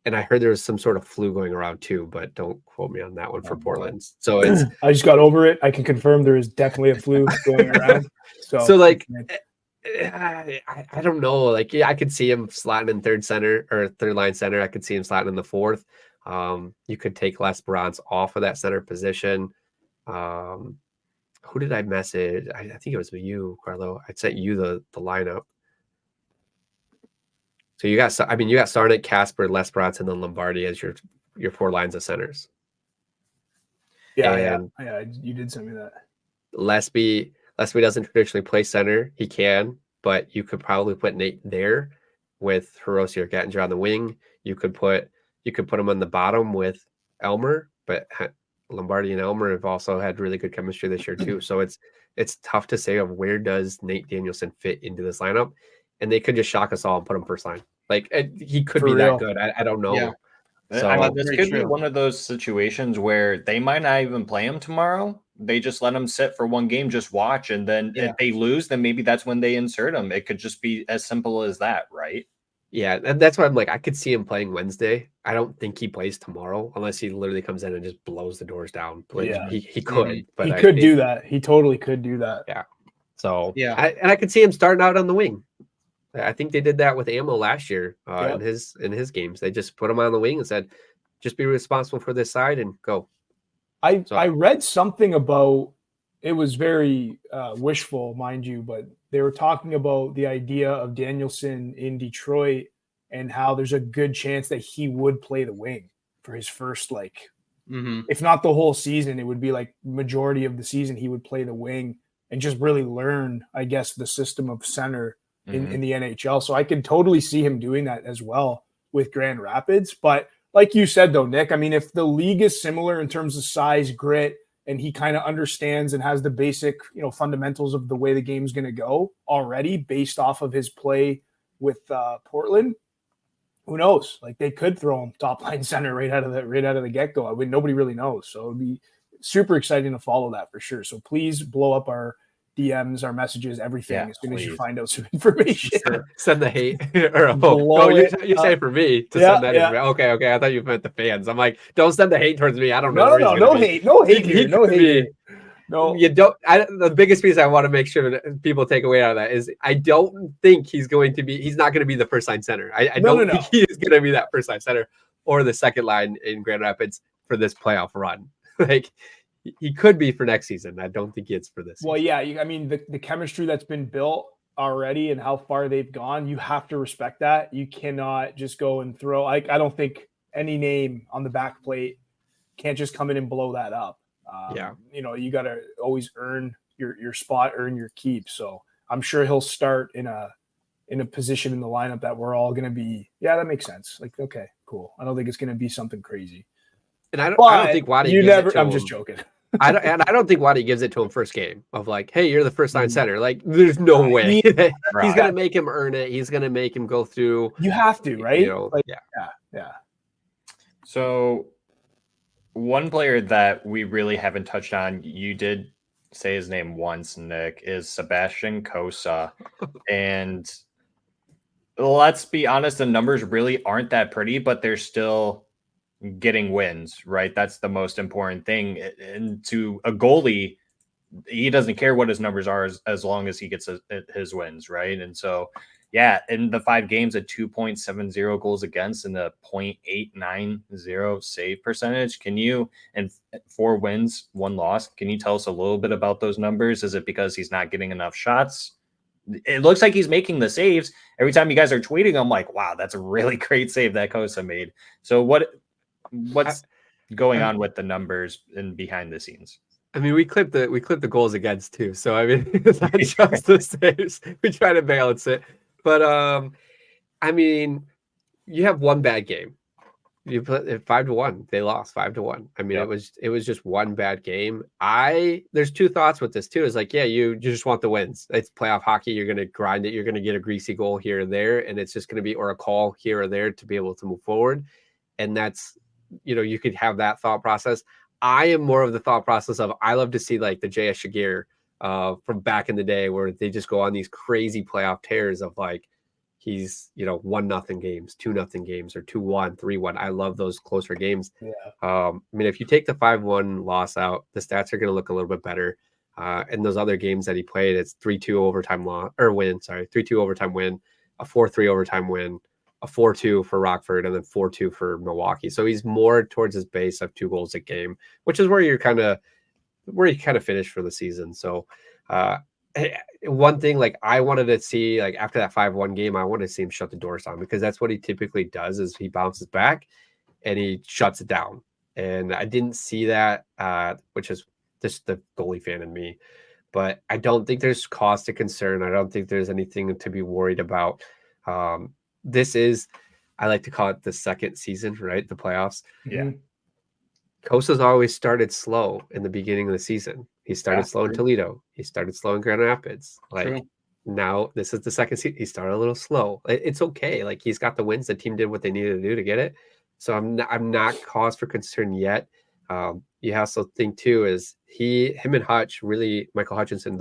And I heard there was some sort of flu going around too, but don't quote me on that one for Portland. So it's I just got over it. I can confirm there is definitely a flu going around. So like I don't know. Like, yeah, I could see him slotting in third line center. I could see him slotting in the fourth. You could take Les Bronze off of that center position. Who did I message? I think it was you, Carlo. I sent you the lineup. So you got Sarnik, Casper, Les Bronze, and then Lombardi as your four lines of centers. Yeah, you did send me that. Lesby doesn't traditionally play center. He can, but you could probably put Nate there with Hirose or Gattinger on the wing. You could put him on the bottom with Elmer, but Lombardi and Elmer have also had really good chemistry this year too. So it's tough to say of where does Nate Danielson fit into this lineup, and they could just shock us all and put him first line. Like he could be that good. I don't know. Yeah. So this could be one of those situations where they might not even play him tomorrow. They just let him sit for one game, just watch, and then if they lose, then maybe that's when they insert him. It could just be as simple as that, right? Yeah, and that's why I'm like, I could see him playing Wednesday. I don't think he plays tomorrow unless he literally comes in and just blows the doors down. Yeah. He could, but he could do that. He totally could do that. Yeah. So I could see him starting out on the wing. I think they did that with Ammo last year in his games. They just put him on the wing and said, just be responsible for this side and go. I read something about, it was very wishful, mind you, but they were talking about the idea of Danielson in Detroit and how there's a good chance that he would play the wing for his first, if not the whole season, it would be like majority of the season he would play the wing and just really learn, I guess, the system of center in the NHL. So I could totally see him doing that as well with Grand Rapids. But like you said, though, Nick, I mean, if the league is similar in terms of size, grit, and he kind of understands and has the basic, fundamentals of the way the game's going to go already based off of his play with Portland, who knows? Like they could throw him top line center right out of the get-go. I mean, nobody really knows. So it'd be super exciting to follow that for sure. So please blow up our DMs, our messages, everything as soon as you find out some information. Send the hate. You say for me to send that. Okay. I thought you meant the fans. I'm like, don't send the hate towards me. I don't know. No hate. No hate here. No hate. No, you don't. The biggest piece I want to make sure that people take away out of that is I don't think he's not going to be the first line center. I don't think he is going to be that first line center or the second line in Grand Rapids for this playoff run. He could be for next season. I don't think it's for this season. Well, yeah. I mean, the chemistry that's been built already and how far they've gone, you have to respect that. You cannot just go and throw. I don't think any name on the back plate can't just come in and blow that up. You got to always earn your spot, earn your keep. So I'm sure he'll start in a position in the lineup that we're all going to be. Yeah, that makes sense. Like, okay, cool. I don't think it's going to be something crazy. And I don't think Waddy gives it to him. I'm just joking. I don't think Waddy gives it to him first game of like, hey, you're the first line center. Like, there's no way he's going to make him earn it. He's going to make him go through. You have to, right? Yeah. So one player that we really haven't touched on, you did say his name once, Nick, is Sebastian Cossa. And let's be honest, the numbers really aren't that pretty, but they're still getting wins, right? That's the most important thing. And to a goalie, he doesn't care what his numbers are as long as he gets his wins, right? And so, in the 5 games, a 2.70 goals against and a 0.890 save percentage. And 4 wins, 1 loss. Can you tell us a little bit about those numbers? Is it because he's not getting enough shots? It looks like he's making the saves. Every time you guys are tweeting, I'm like, wow, that's a really great save that Cossa made. So what's going on with the numbers and behind the scenes? I mean, we clipped the goals against too. So I mean, it's not just the saves. We try to balance it. But I mean, you have one bad game. You put it 5-1. They lost 5-1. I mean, it was just one bad game. There's 2 thoughts with this too. Is like, you just want the wins. It's playoff hockey. You're gonna grind it. You're gonna get a greasy goal here and there, and it's just gonna be or a call here or there to be able to move forward. And that's, you could have that thought process. I am more of the thought process of I love to see like the J.S. Shagir from back in the day where they just go on these crazy playoff tears of like he's 1-0 games, 2-0 games, or 2-1, 3-1. I love those closer games. I mean, if you take the 5-1 loss out, the stats are going to look a little bit better. And those other games that he played, it's 3-2 overtime win, 3-2 overtime win, a 4-3 overtime win, a 4-2 for Rockford, and then 4-2 for Milwaukee. So he's more towards his base of 2 goals a game, which is where you kind of finished for the season. So one thing like I wanted to see, like after that 5-1 game, I wanted to see him shut the doors down, because that's what he typically does is he bounces back and he shuts it down. And I didn't see that, which is just the goalie fan in me. But I don't think there's cause to concern. I don't think there's anything to be worried about. This is, I like to call it the second season, right? The playoffs. Yeah. Cosa's always started slow in the beginning of the season. He started slow in Toledo. He started slow in Grand Rapids. Like now this is the second season. He started a little slow. It's okay. Like he's got the wins. The team did what they needed to do to get it. So I'm not cause for concern yet. You also think too is him and Hutch really, Michael Hutchinson,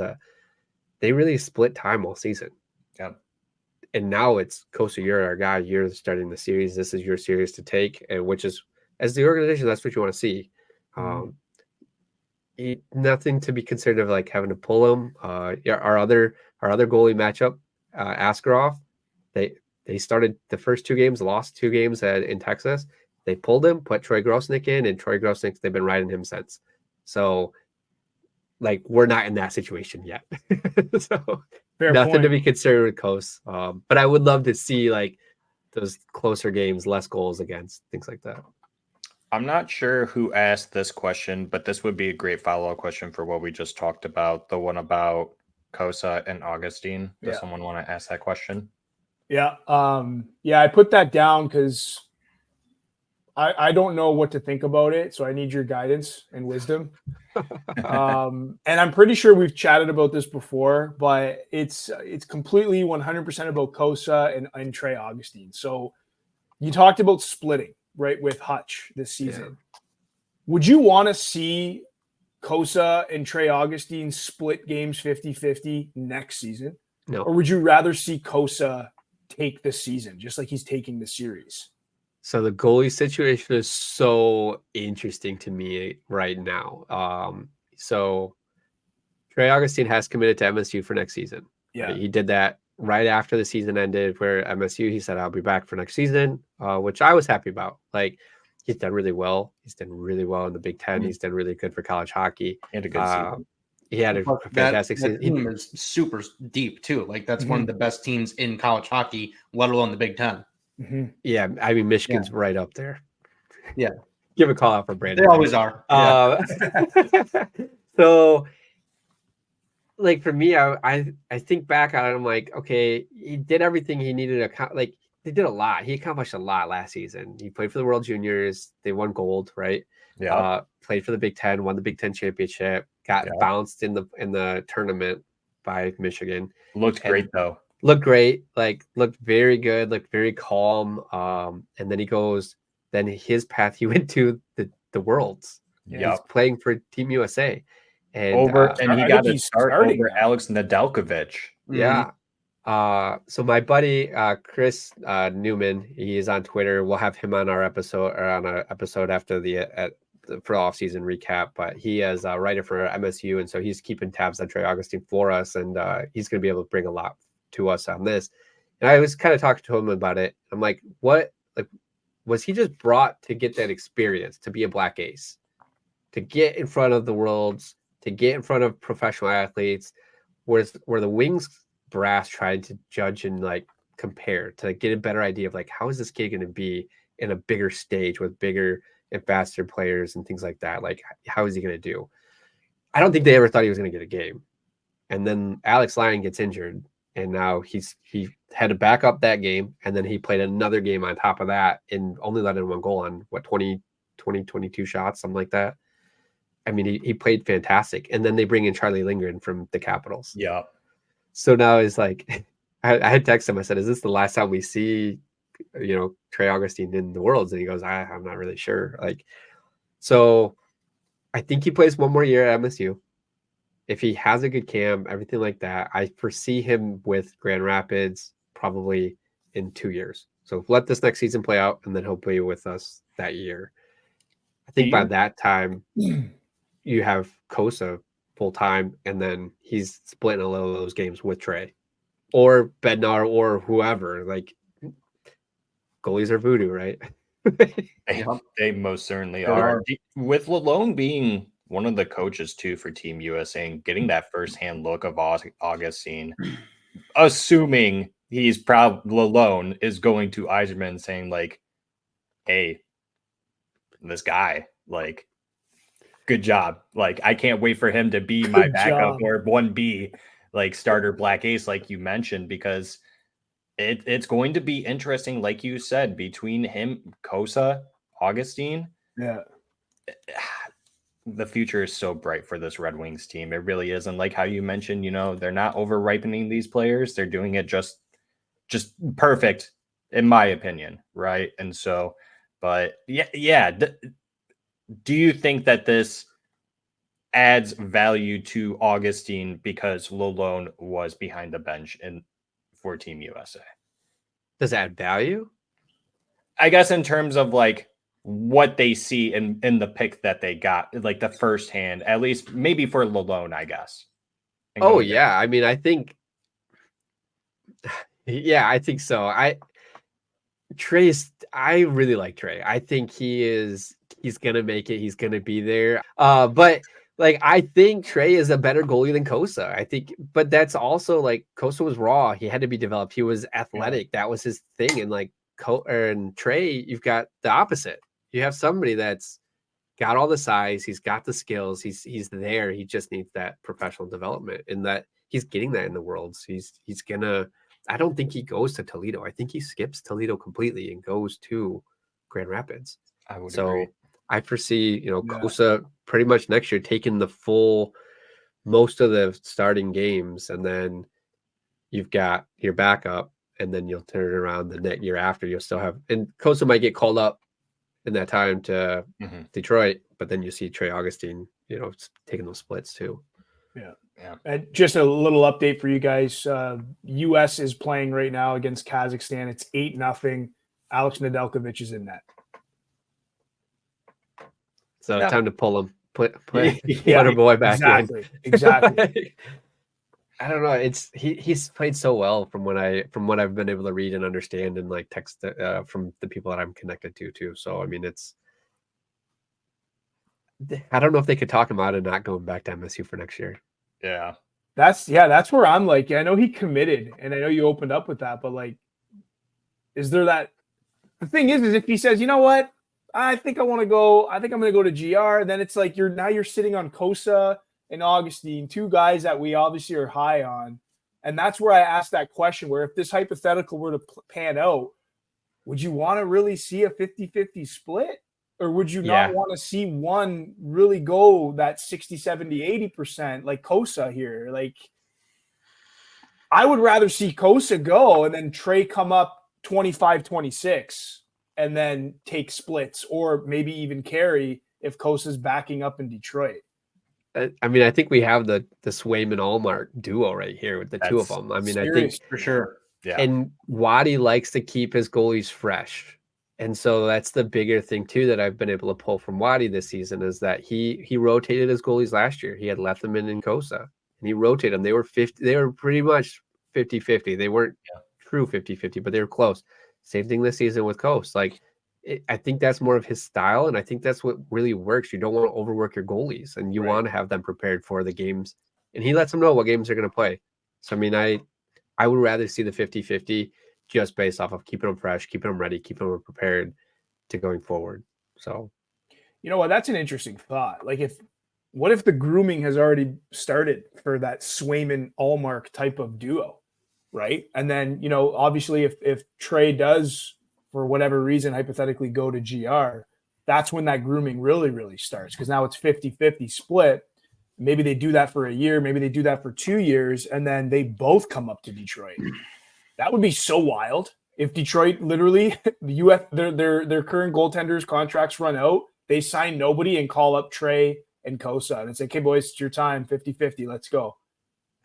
they really split time all season. Yeah. And now it's Kosa, you're our guy. You're starting the series. This is your series to take, and which is, as the organization, that's what you want to see. Nothing to be concerned of like having to pull him. Our other goalie matchup, Askarov, they started the first 2 games, lost 2 games in Texas. They pulled him, put Troy Grosnick in, and Troy Grosnick, they've been riding him since. So, like, we're not in that situation yet. So, Fair nothing point. to be concerned with Coast. But I would love to see, like, those closer games, less goals against, things like that. I'm not sure who asked this question, but this would be a great follow-up question for what we just talked about, the one about Kosa and Augustine. Does someone want to ask that question? Yeah. I put that down because I don't know what to think about it, so I need your guidance and wisdom. And I'm pretty sure we've chatted about this before, but it's completely 100% about Kosa and Trey Augustine. So you talked about splitting, right, with Hutch this season. Yeah. Would you want to see Kosa and Trey Augustine split games 50-50 next season? No. Or would you rather see Kosa take the season, just like he's taking the series? So the goalie situation is so interesting to me right now. So Trey Augustine has committed to MSU for next season. Yeah. Right? He did that right after the season ended, where MSU, he said, I'll be back for next season, which I was happy about. Like, he's done really well. He's done really well in the Big Ten. Mm-hmm. He's done really good for college hockey. He had a good season. He had a fantastic season. That team is super deep, too. Like, that's one of the best teams in college hockey, let alone the Big Ten. Mm-hmm. Yeah, I mean, Michigan's right up there. Yeah. Give a call out for Brandon. They always are. So, like, for me, I think back on it, I'm like, okay, he did everything he needed to, like, they did a lot. He accomplished a lot last season. He played for the World Juniors. They won gold, right? Yeah. Played for the Big Ten, won the Big Ten championship, got bounced in the tournament by Michigan. Looked great, though. Looked great, like looked very good, looked very calm. And then then his path, he went to the Worlds. Yeah, he's playing for Team USA, and he got to start over Alex Nedeljkovic. Yeah. So my buddy Chris Newman, he is on Twitter. We'll have him on our episode, or on an episode after for off-season recap. But he is a writer for MSU, and so he's keeping tabs on Trey Augustine for us, and he's going to be able to bring a lot to us on this. And I was kind of talking to him about it. I'm like, what, like, was he just brought to get that experience, to be a black ace, to get in front of the Worlds, to get in front of professional athletes, where the Wings brass tried to judge and like compare, to get a better idea of like, how is this kid going to be in a bigger stage with bigger and faster players and things like that? Like, how is he going to do? I don't think they ever thought he was going to get a game. And then Alex Lyon gets injured, and now he had to back up that game, and then he played another game on top of that and only let in 1 goal on 22 shots, something like that. I mean, he played fantastic. And then they bring in Charlie Lindgren from the Capitals. Yeah. So now it's like, I had texted him. I said, is this the last time we see Trey Augustine in the Worlds? And he goes, I'm not really sure. Like, so I think he plays one more year at MSU. If he has a good camp, everything like that, I foresee him with Grand Rapids probably in 2 years. So let this next season play out, and then he'll be with us that year. I think by that time, you have Kosa full time, and then he's splitting a little of those games with Trey or Bednar or whoever. Like, goalies are voodoo, right? They most certainly are. With Lalone being one of the coaches too for Team USA and getting that firsthand look of Augustine, assuming he's proud Lalone is going to Yzerman saying like, hey, this guy, like, good job. Like, I can't wait for him to be my backup or 1B, like starter black ace, like you mentioned, because it's going to be interesting, like you said, between him, Kosa, Augustine. Yeah. The future is so bright for this Red Wings team. It really is. And like how you mentioned, they're not over ripening these players. They're doing it just perfect, in my opinion. Right. And so, but yeah. Do you think that this adds value to Augustine because Lalone was behind the bench for Team USA? Does that add value? I guess in terms of like what they see in the pick that they got, like the first hand, at least maybe for Lalone, I guess. Oh yeah. I mean, I think so. I really like Trey. I think he's gonna make it. He's gonna be there. But like, I think Trey is a better goalie than Kosa. I think, but that's also like Kosa was raw. He had to be developed. He was athletic. That was his thing. And like and Trey, you've got the opposite. You have somebody that's got all the size. He's got the skills. He's there. He just needs that professional development, and that he's getting that in the Worlds. He's gonna. I don't think he goes to Toledo. I think he skips Toledo completely and goes to Grand Rapids. I would agree. I foresee, Kosa pretty much next year taking the most of the starting games, and then you've got your backup, and then you'll turn it around the next year after. You'll still have, and Kosa might get called up in that time to Detroit, but then you see Trey Augustine, taking those splits too. Yeah. And just a little update for you guys. U.S. is playing right now against Kazakhstan. It's 8-0. Alex Nedeljkovic is in net. So time to pull him, put our boy back in. Exactly. I don't know. He's played so well from what I've been able to read and understand, and like text from the people that I'm connected to too. So I mean, I don't know if they could talk him out of not going back to MSU for next year. Yeah. That's where I'm like, I know he committed, and I know you opened up with that, but like, is there that? The thing is if he says, you know what, I think I'm going to go to GR, then it's like you're sitting on Kosa and Augustine, two guys that we obviously are high on. And that's where I asked that question, where if this hypothetical were to pan out, would you want to really see a 50-50 split? Or would you not want to see one really go that 60, 70, 80% like Kosa here? Like, I would rather see Kosa go and then Trey come up 25-26 and then take splits, or maybe even carry if Kosa's backing up in Detroit. I mean, I think we have the Swayman Allmark duo right here with the two of them. I mean, I think for sure. Yeah. And Waddy likes to keep his goalies fresh. And so that's the bigger thing too that I've been able to pull from Waddy this season, is that he rotated his goalies last year. He had Leatherman and Kosa, and he rotated them. They were pretty much 50-50. They weren't true 50-50, but they were close. Same thing this season with Coast. Like, I think that's more of his style, and I think that's what really works. You don't want to overwork your goalies, and you want to have them prepared for the games. And he lets them know what games they're going to play. So, I mean, I would rather see the 50-50 just based off of keeping them fresh, keeping them ready, keeping them prepared to going forward. So, you know what? That's an interesting thought. Like, what if the grooming has already started for that Swayman Allmark type of duo, right? And then, obviously if Trey does, for whatever reason, hypothetically go to GR, that's when that grooming really, really starts. Because now it's 50-50 split. Maybe they do that for a year. Maybe they do that for 2 years. And then they both come up to Detroit. That would be so wild If Detroit literally their current goaltenders contracts run out, they sign nobody and call up Trey and Kosa and say, "Okay, boys, it's your time, 50-50, let's go."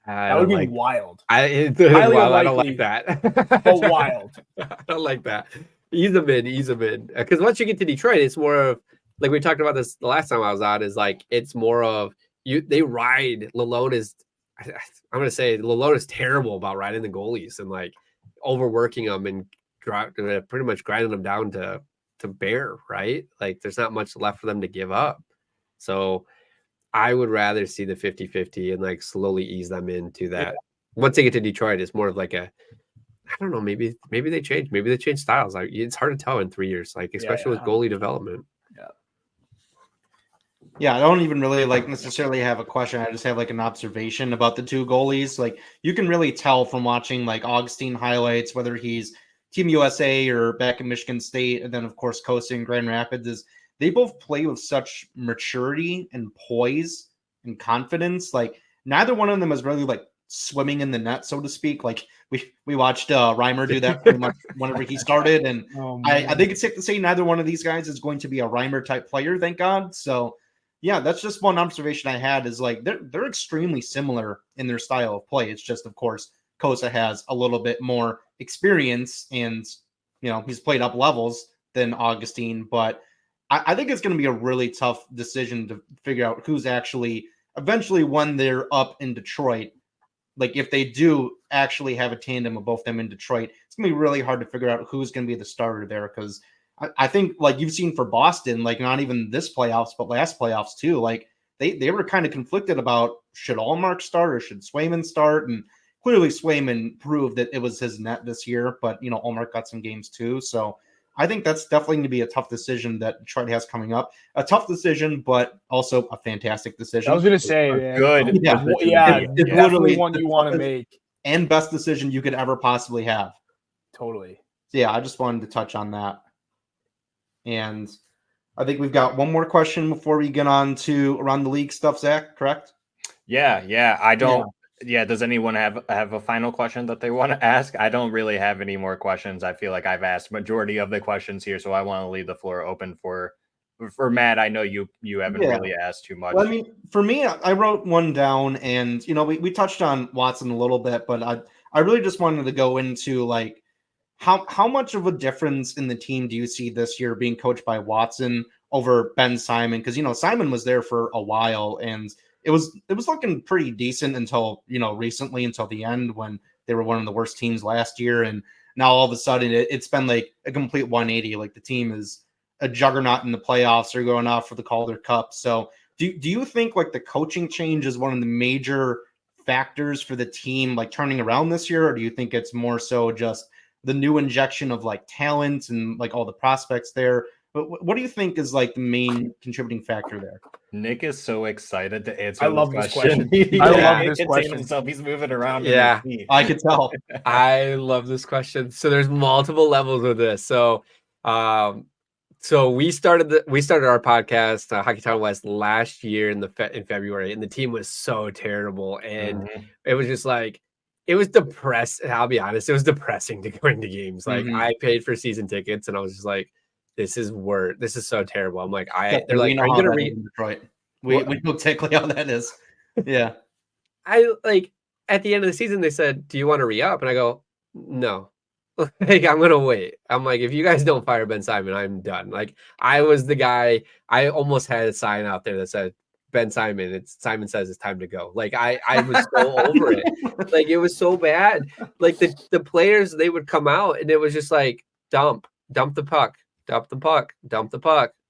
That would be wild. I don't like that. But wild. I don't like that. Ease them in. Because once you get to Detroit, it's more of like we talked about this the last time I was on. Is like it's more of they ride. I'm gonna say Lalone is terrible about riding the goalies and like overworking them and pretty much grinding them down to bear, right? Like there's not much left for them to give up. So I would rather see the 50-50 and like slowly ease them into that. Once they get to Detroit, it's more of like I don't know, maybe they change. Maybe they change styles. Like it's hard to tell in 3 years, like especially with goalie development. Yeah, I don't even really like necessarily have a question. I just have like an observation about the two goalies. Like you can really tell from watching like Augustine highlights, whether he's Team USA or back in Michigan State, and then of course coasting Grand Rapids, is they both play with such maturity and poise and confidence. Like neither one of them is really like swimming in the net, so to speak. Like we watched Reimer do that pretty much whenever he started, and I think it's safe to say neither one of these guys is going to be a Reimer type player, thank God. So yeah, that's just one observation I had is like they're extremely similar in their style of play. It's just, of course, Kosa has a little bit more experience and, you know, he's played up levels than Augustine. But I think it's going to be a really tough decision to figure out who's actually eventually when they're up in Detroit. Like if they do actually have a tandem of both them in Detroit, it's going to be really hard to figure out who's going to be the starter there because I think like you've seen for Boston, like not even this playoffs, but last playoffs too, like they were kind of conflicted about should Allmark start or should Swayman start. And clearly Swayman proved that it was his net this year, but you know, Allmark got some games too. So I think that's definitely going to be a tough decision that Detroit has coming up. A tough decision, but also a fantastic decision. I was going to say, man. Good. Yeah. It's definitely one you want to make. And best decision you could ever possibly have. Totally. So yeah, I just wanted to touch on that. And I think we've got one more question before we get on to around the league stuff, Zach, correct? Yeah. I don't. Yeah. Does anyone have a final question that they want to ask? I don't really have any more questions. I feel like I've asked majority of the questions here, so I want to leave the floor open for Matt. I know you haven't really asked too much. Well, I mean, for me, I wrote one down, and you know, we touched on Watson a little bit, but I really just wanted to go into like how much of a difference in the team do you see this year being coached by Watson over Ben Simon? Because you know, Simon was there for a while, and it was looking pretty decent until, you know, recently, until the end when they were one of the worst teams last year, and now all of a sudden it's been like a complete 180. Like the team is a juggernaut in the playoffs. They're going off for the Calder Cup. So do you think like the coaching change is one of the major factors for the team like turning around this year, or do you think it's more so just the new injection of like talent and like all the prospects there? What do you think is like the main contributing factor there? Nick is so excited to answer. I love this question. I love this question. Himself. He's moving around. Yeah, I could tell. I love this question. So there's multiple levels of this. So, so we started our podcast, Hockeytown West, last year in February, and the team was so terrible, and it was just like it was depressing. I'll be honest, it was depressing to go into games. Like I paid for season tickets, and I was just like, this is so terrible. I'm like, they're like, are you gonna read Detroit? We know exactly how that is. Yeah. I like at the end of the season, they said, do you want to re-up? And I go, no. Like, I'm gonna wait. I'm like, if you guys don't fire Ben Simon, I'm done. Like, I was the guy, I almost had a sign out there that said Ben Simon, Simon says it's time to go. Like I was so over it. Like it was so bad. Like the players, they would come out and it was just like dump the puck.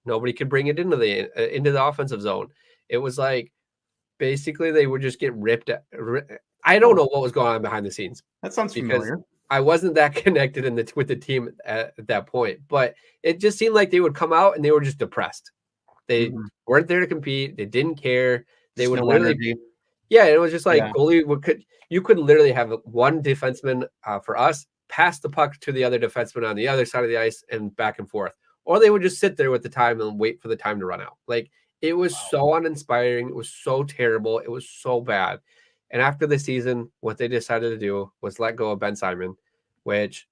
Nobody could bring it into the offensive zone. It was like basically they would just get ripped. I don't know what was going on behind the scenes. That sounds familiar. I wasn't that connected with the team at that point, but it just seemed like they would come out and they were just depressed. They weren't there to compete. They didn't care. They would literally, it was just like goalie you could literally have one defenseman for us pass the puck to the other defenseman on the other side of the ice and back and forth, or they would just sit there with the time and wait for the time to run out. Like it was so uninspiring. It was so terrible. It was so bad. And after the season, what they decided to do was let go of Ben Simon, which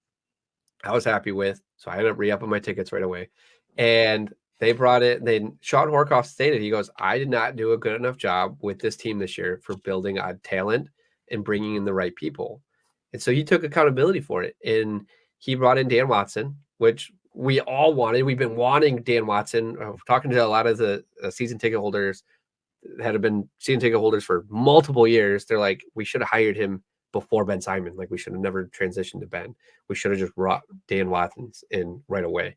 I was happy with. So I ended up re-upping my tickets right away. And they brought it. Then Sean Horkoff stated, he goes, I did not do a good enough job with this team this year for building on talent and bringing in the right people. And so he took accountability for it. And he brought in Dan Watson, which we all wanted. We've been wanting Dan Watson. Talking to a lot of the season ticket holders that have been season ticket holders for multiple years. They're like, we should have hired him before Ben Simon. Like, we should have never transitioned to Ben. We should have just brought Dan Watson in right away.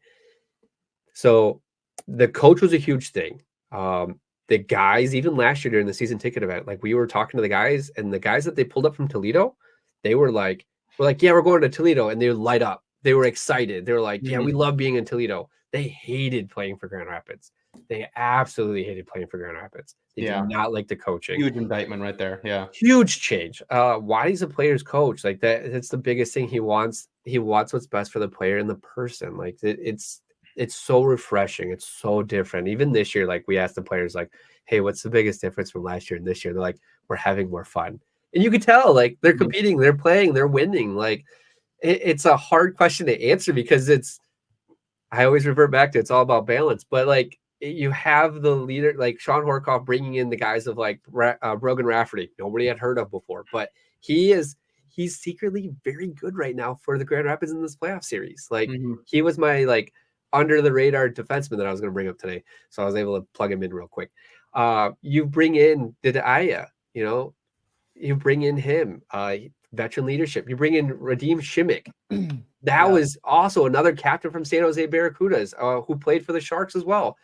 So the coach was a huge thing. The guys, even last year during the season ticket event, like, we were talking to the guys, and the guys that they pulled up from Toledo, they were like, yeah, we're going to Toledo. And they would light up. They were excited. They were like, yeah, we love being in Toledo. They hated playing for Grand Rapids. They absolutely hated playing for Grand Rapids. They did not like the coaching. Huge indictment right there. Yeah. Huge change. Waddy's a player's coach. Like, that's the biggest thing he wants. He wants what's best for the player and the person. Like, it's so refreshing. It's so different. Even this year, like, we asked the players, like, hey, what's the biggest difference from last year and this year? They're like, we're having more fun. And you could tell, like, they're competing, they're playing, they're winning. Like, it's a hard question to answer because I always revert back to, it's all about balance. But, like, you have the leader, like Sean Horkoff, bringing in the guys of, like, Brogan Rafferty, nobody had heard of before, but he's secretly very good right now for the Grand Rapids in this playoff series. Like, he was my, like, under the radar defenseman that I was going to bring up today. So I was able to plug him in real quick. You bring in Didaya, you bring in him, veteran leadership. You bring in Radim Shimmick. That was also another captain from San Jose Barracudas, who played for the Sharks as well.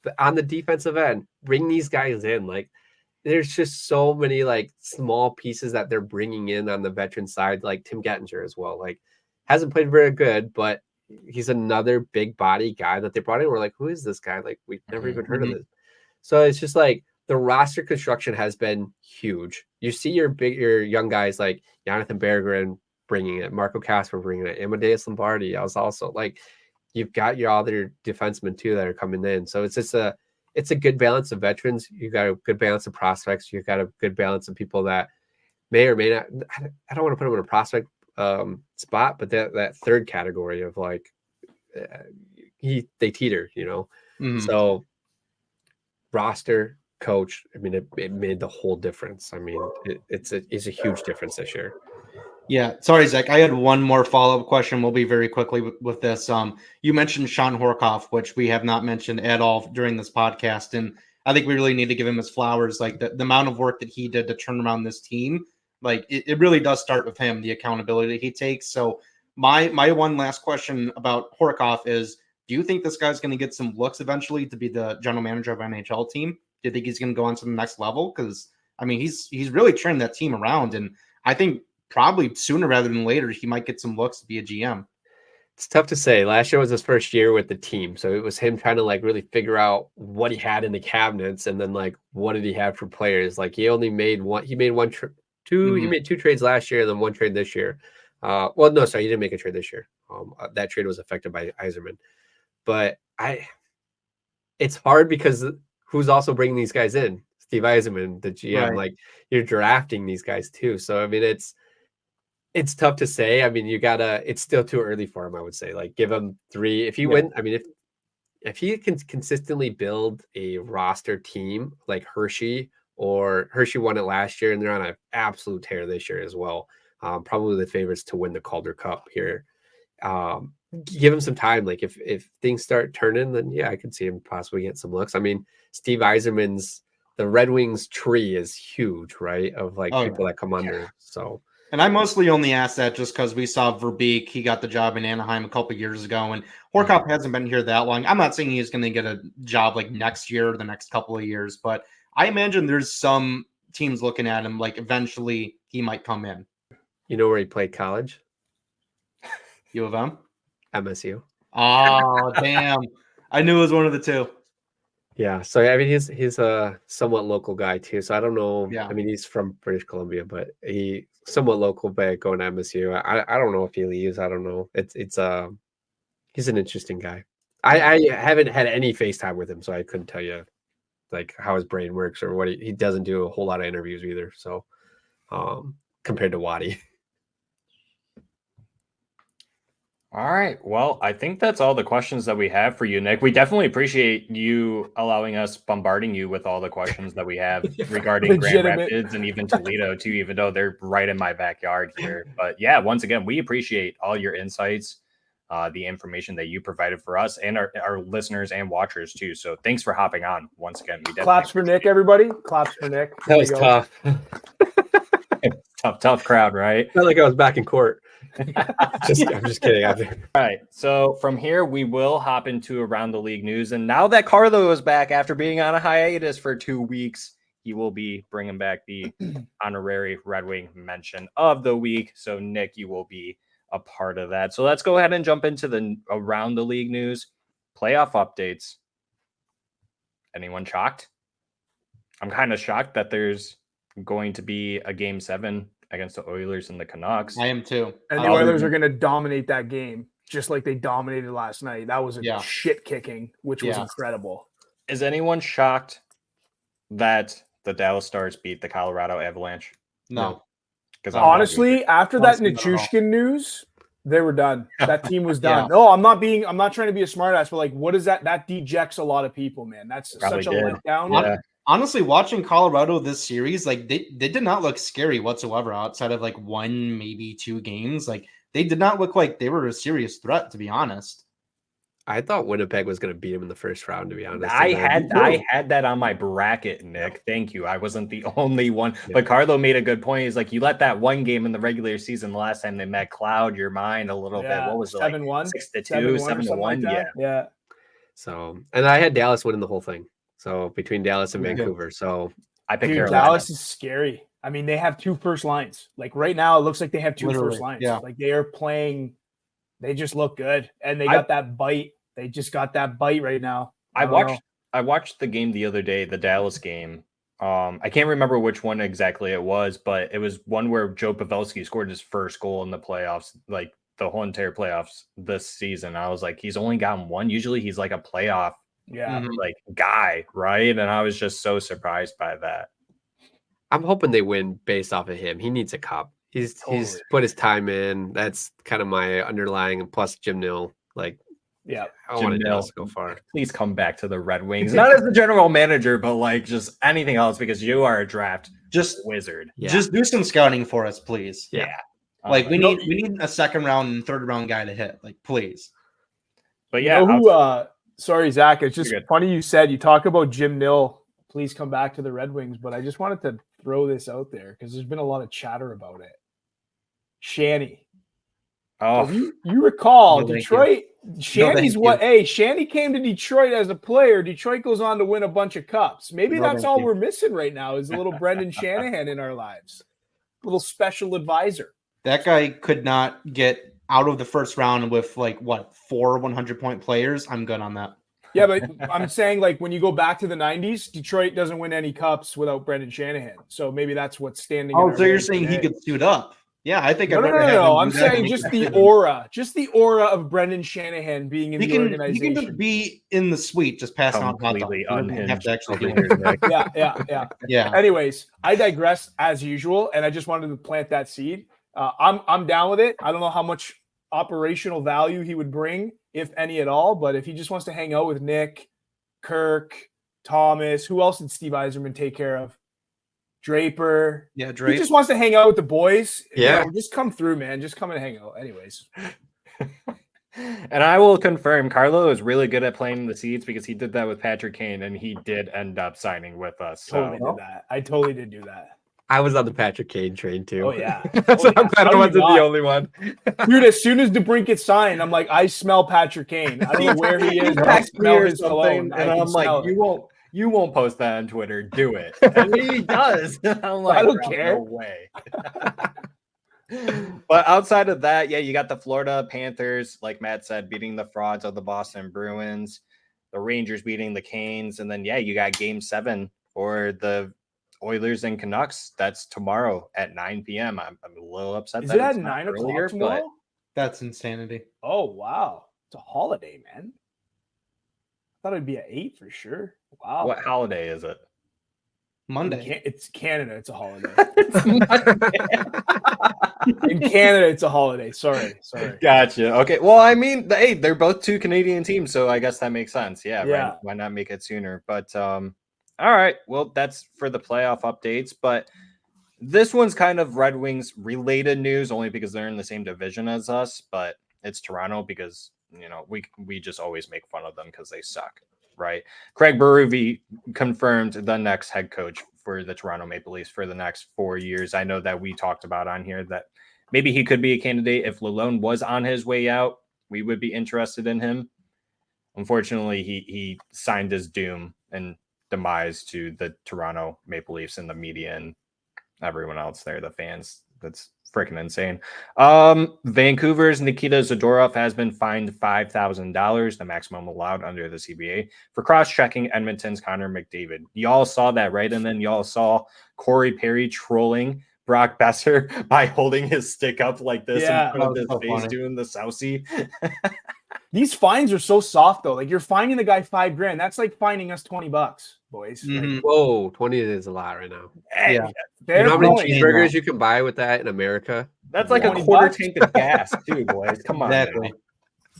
But on the defensive end, bring these guys in. Like, there's just so many, like, small pieces that they're bringing in on the veteran side, like Tim Gettinger as well. Like, hasn't played very good, but he's another big body guy that they brought in. We're like, who is this guy? Like, we've never even heard of this. So it's just like, the roster construction has been huge. You see your young guys like Jonathan Berggren bringing it, Marco Casper bringing it, Amadeus Lombardi. I was also like, you've got your other defensemen too that are coming in. So it's just it's a good balance of veterans. You've got a good balance of prospects. You've got a good balance of people that may or may not. I don't want to put them in a prospect spot, but that third category of, like, they teeter, So roster, coach, I mean, it made the whole difference. I mean, it's a huge difference this year. Yeah. Sorry, Zach. I had one more follow-up question. We'll be very quickly with this. You mentioned Sean Horkoff, which we have not mentioned at all during this podcast. And I think we really need to give him his flowers. Like, the amount of work that he did to turn around this team, like, it really does start with him, the accountability he takes. So my one last question about Horkoff is, do you think this guy's going to get some looks eventually to be the general manager of an NHL team? Do you think he's going to go on to the next level? Because, I mean, he's really turned that team around. And I think probably sooner rather than later, he might get some looks to be a GM. It's tough to say. Last year was his first year with the team. So it was him trying to, like, really figure out what he had in the cabinets, and then, like, what did he have for players? Like, he only made one. He made he made 2 trades last year, and then 1 trade this year. Well, no, sorry, he didn't make a trade this year. That trade was affected by Yzerman. But it's hard because who's also bringing these guys in? Steve Yzerman, the GM. Right. Like, you're drafting these guys too. So, I mean, it's tough to say. I mean, it's still too early for him, I would say. Like, give him 3. If he win, I mean, if he can consistently build a roster team like Hershey won it last year, and they're on an absolute tear this year as well. Probably the favorites to win the Calder Cup here. Give him some time. Like, if things start turning, then yeah, I could see him possibly get some looks. I mean, Steve Yzerman's, the Red Wings tree is huge, right? Of, like, people that come under. So, and I mostly only asked that just because we saw Verbeek. He got the job in Anaheim a couple years ago, and Horkoff hasn't been here that long. I'm not saying he's going to get a job like next year or the next couple of years, but I imagine there's some teams looking at him like eventually he might come in. You know where he played college? U of M? MSU. Oh, damn. I knew it was one of the two. Yeah. So, I mean, he's a somewhat local guy too. So I don't know. Yeah. I mean, he's from British Columbia, but he somewhat local, but going to MSU. I don't know if he leaves. I don't know. He's an interesting guy. I haven't had any FaceTime with him, so I couldn't tell you, like, how his brain works or what he doesn't do a whole lot of interviews either. So, compared to Waddy. All right. Well, I think that's all the questions that we have for you, Nick. We definitely appreciate you allowing us bombarding you with all the questions that we have regarding Grand Rapids and even Toledo too, even though they're right in my backyard here. But yeah, once again, we appreciate all your insights, the information that you provided for us and our listeners and watchers too. So thanks for hopping on once again. We Claps for Nick, everybody. Claps for Nick. That was tough. tough crowd, right? I felt like I was back in court. I'm just kidding. All right. So from here, we will hop into around the league news. And now that Carlo is back after being on a hiatus for 2 weeks, he will be bringing back the honorary Red Wing mention of the week. So Nick, you will be a part of that. So let's go ahead and jump into the around the league news. Playoff updates. Anyone shocked? I'm kind of shocked that there's going to be a game 7 against the Oilers and the Canucks. I am too. And the Oilers are going to dominate that game, just like they dominated last night. That was a shit kicking, which was incredible. Is anyone shocked that the Dallas Stars beat the Colorado Avalanche? No. Because honestly, after that Nichushkin news, they were done. That team was done. No, I'm not trying to be a smartass, but like, what is that? That dejects a lot of people, man. That's such a letdown. Yeah. Honestly, watching Colorado this series, like they did not look scary whatsoever outside of like 1, maybe 2 games. Like they did not look like they were a serious threat, to be honest. I thought Winnipeg was going to beat him in the first round, to be honest. I had that on my bracket, Nick. Thank you. I wasn't the only one. Yeah. But Carlo made a good point. He's like, you let that one game in the regular season the last time they met cloud your mind a little bit. What was it? 7-1? 6-2, 7-1. Like yeah. So, and I had Dallas winning the whole thing. So between Dallas and Vancouver. So I picked Dallas is scary. I mean, they have 2 first lines. Like right now, it looks like they have 2 first lines. Yeah. Like they are playing. They just look good, and they got that bite. They just got that bite right now. I watched the game the other day, the Dallas game. I can't remember which one exactly it was, but it was one where Joe Pavelski scored his first goal in the playoffs, like the whole entire playoffs this season. I was like, he's only gotten one. Usually he's like a playoff like guy, right? And I was just so surprised by that. I'm hoping they win based off of him. He needs a cup. He's put his time in. That's kind of my underlying, and plus Jim Nill. Like, yeah, I wanted Dallas to go far. Please come back to the Red Wings, not as the general manager, but like just anything else, because you are a draft wizard. Yeah. Just do some scouting for us, please. Yeah, like we need a second round and third round guy to hit. Like, please. But yeah, you know sorry, Zach. It's just funny you said you talk about Jim Nill. Please come back to the Red Wings, but I just wanted to throw this out there because there's been a lot of chatter about it. Shanny. Oh, so you recall Detroit? Shanny's Shanny came to Detroit as a player. Detroit goes on to win a bunch of cups. Maybe that's all we're missing right now is a little Brendan Shanahan in our lives. A little special advisor. That guy could not get out of the first round with 4 100-point players. I'm good on that. Yeah, but I'm saying when you go back to the 90s, Detroit doesn't win any cups without Brendan Shanahan. So maybe that's what's standing. Oh, so you're saying he could suit up? Yeah, I think. No. I'm saying just the aura of Brendan Shanahan being in the organization. He can just be in the suite, just passing on completely unhinged. Have to actually do it. Yeah. Anyways, I digress as usual, and I just wanted to plant that seed. I'm down with it. I don't know how much operational value he would bring, if any at all, but if he just wants to hang out with Nick, Kirk, Thomas, who else did Steve Yzerman take care of? Draper. Yeah, Draper. He just wants to hang out with the boys. Yeah. Just come through, man. Just come and hang out. Anyways. And I will confirm Carlo is really good at playing the seeds because he did that with Patrick Kane and he did end up signing with us. So. I totally did do that. I was on the Patrick Kane train too. Oh yeah. So I'm glad I wasn't the only one. Dude, as soon as DeBrink gets signed, I'm like, I smell Patrick Kane. I don't know where he is. I smell his cologne. And I'm like, you won't post that on Twitter. Do it. And he does. I'm like, I don't care. No way. But outside of that, you got the Florida Panthers, like Matt said, beating the frauds of the Boston Bruins, the Rangers beating the Canes, and then you got Game 7 for the Oilers and Canucks. That's tomorrow at 9 p.m. I'm a little upset. Is it at 9 o'clock tomorrow? That's insanity. Oh wow, it's a holiday, man. I thought it'd be at 8 for sure. Wow. What holiday is it? Monday. It's Canada. It's a holiday. In Canada, it's a holiday. Sorry. Gotcha. Okay. Well, I mean, hey, they're both two Canadian teams, so I guess that makes sense. Yeah. Right. Why not make it sooner? But all right. Well, that's for the playoff updates. But this one's kind of Red Wings related news, only because they're in the same division as us. But it's Toronto because we just always make fun of them because they suck. Right. Craig Berube confirmed the next head coach for the Toronto Maple Leafs for the next 4 years. I know that we talked about on here that maybe he could be a candidate. If Lalonde was on his way out, we would be interested in him. Unfortunately, he signed his doom and demise to the Toronto Maple Leafs and the media and everyone else there, the fans. That's freaking insane. Vancouver's Nikita Zadorov has been fined $5,000, the maximum allowed under the CBA, for cross-checking Edmonton's Connor McDavid. Y'all saw that, right? And then y'all saw Corey Perry trolling Brock Besser by holding his stick up like this in front of his face, doing the Sousey. These fines are so soft, though. Like, you're fining the guy $5,000. That's like fining us $20, boys. Mm-hmm. Like, whoa, 20 is a lot right now. Hey, yeah. You know how many cheeseburgers you can buy with that in America? That's like a quarter tank of gas, too, boys. Come on. Exactly.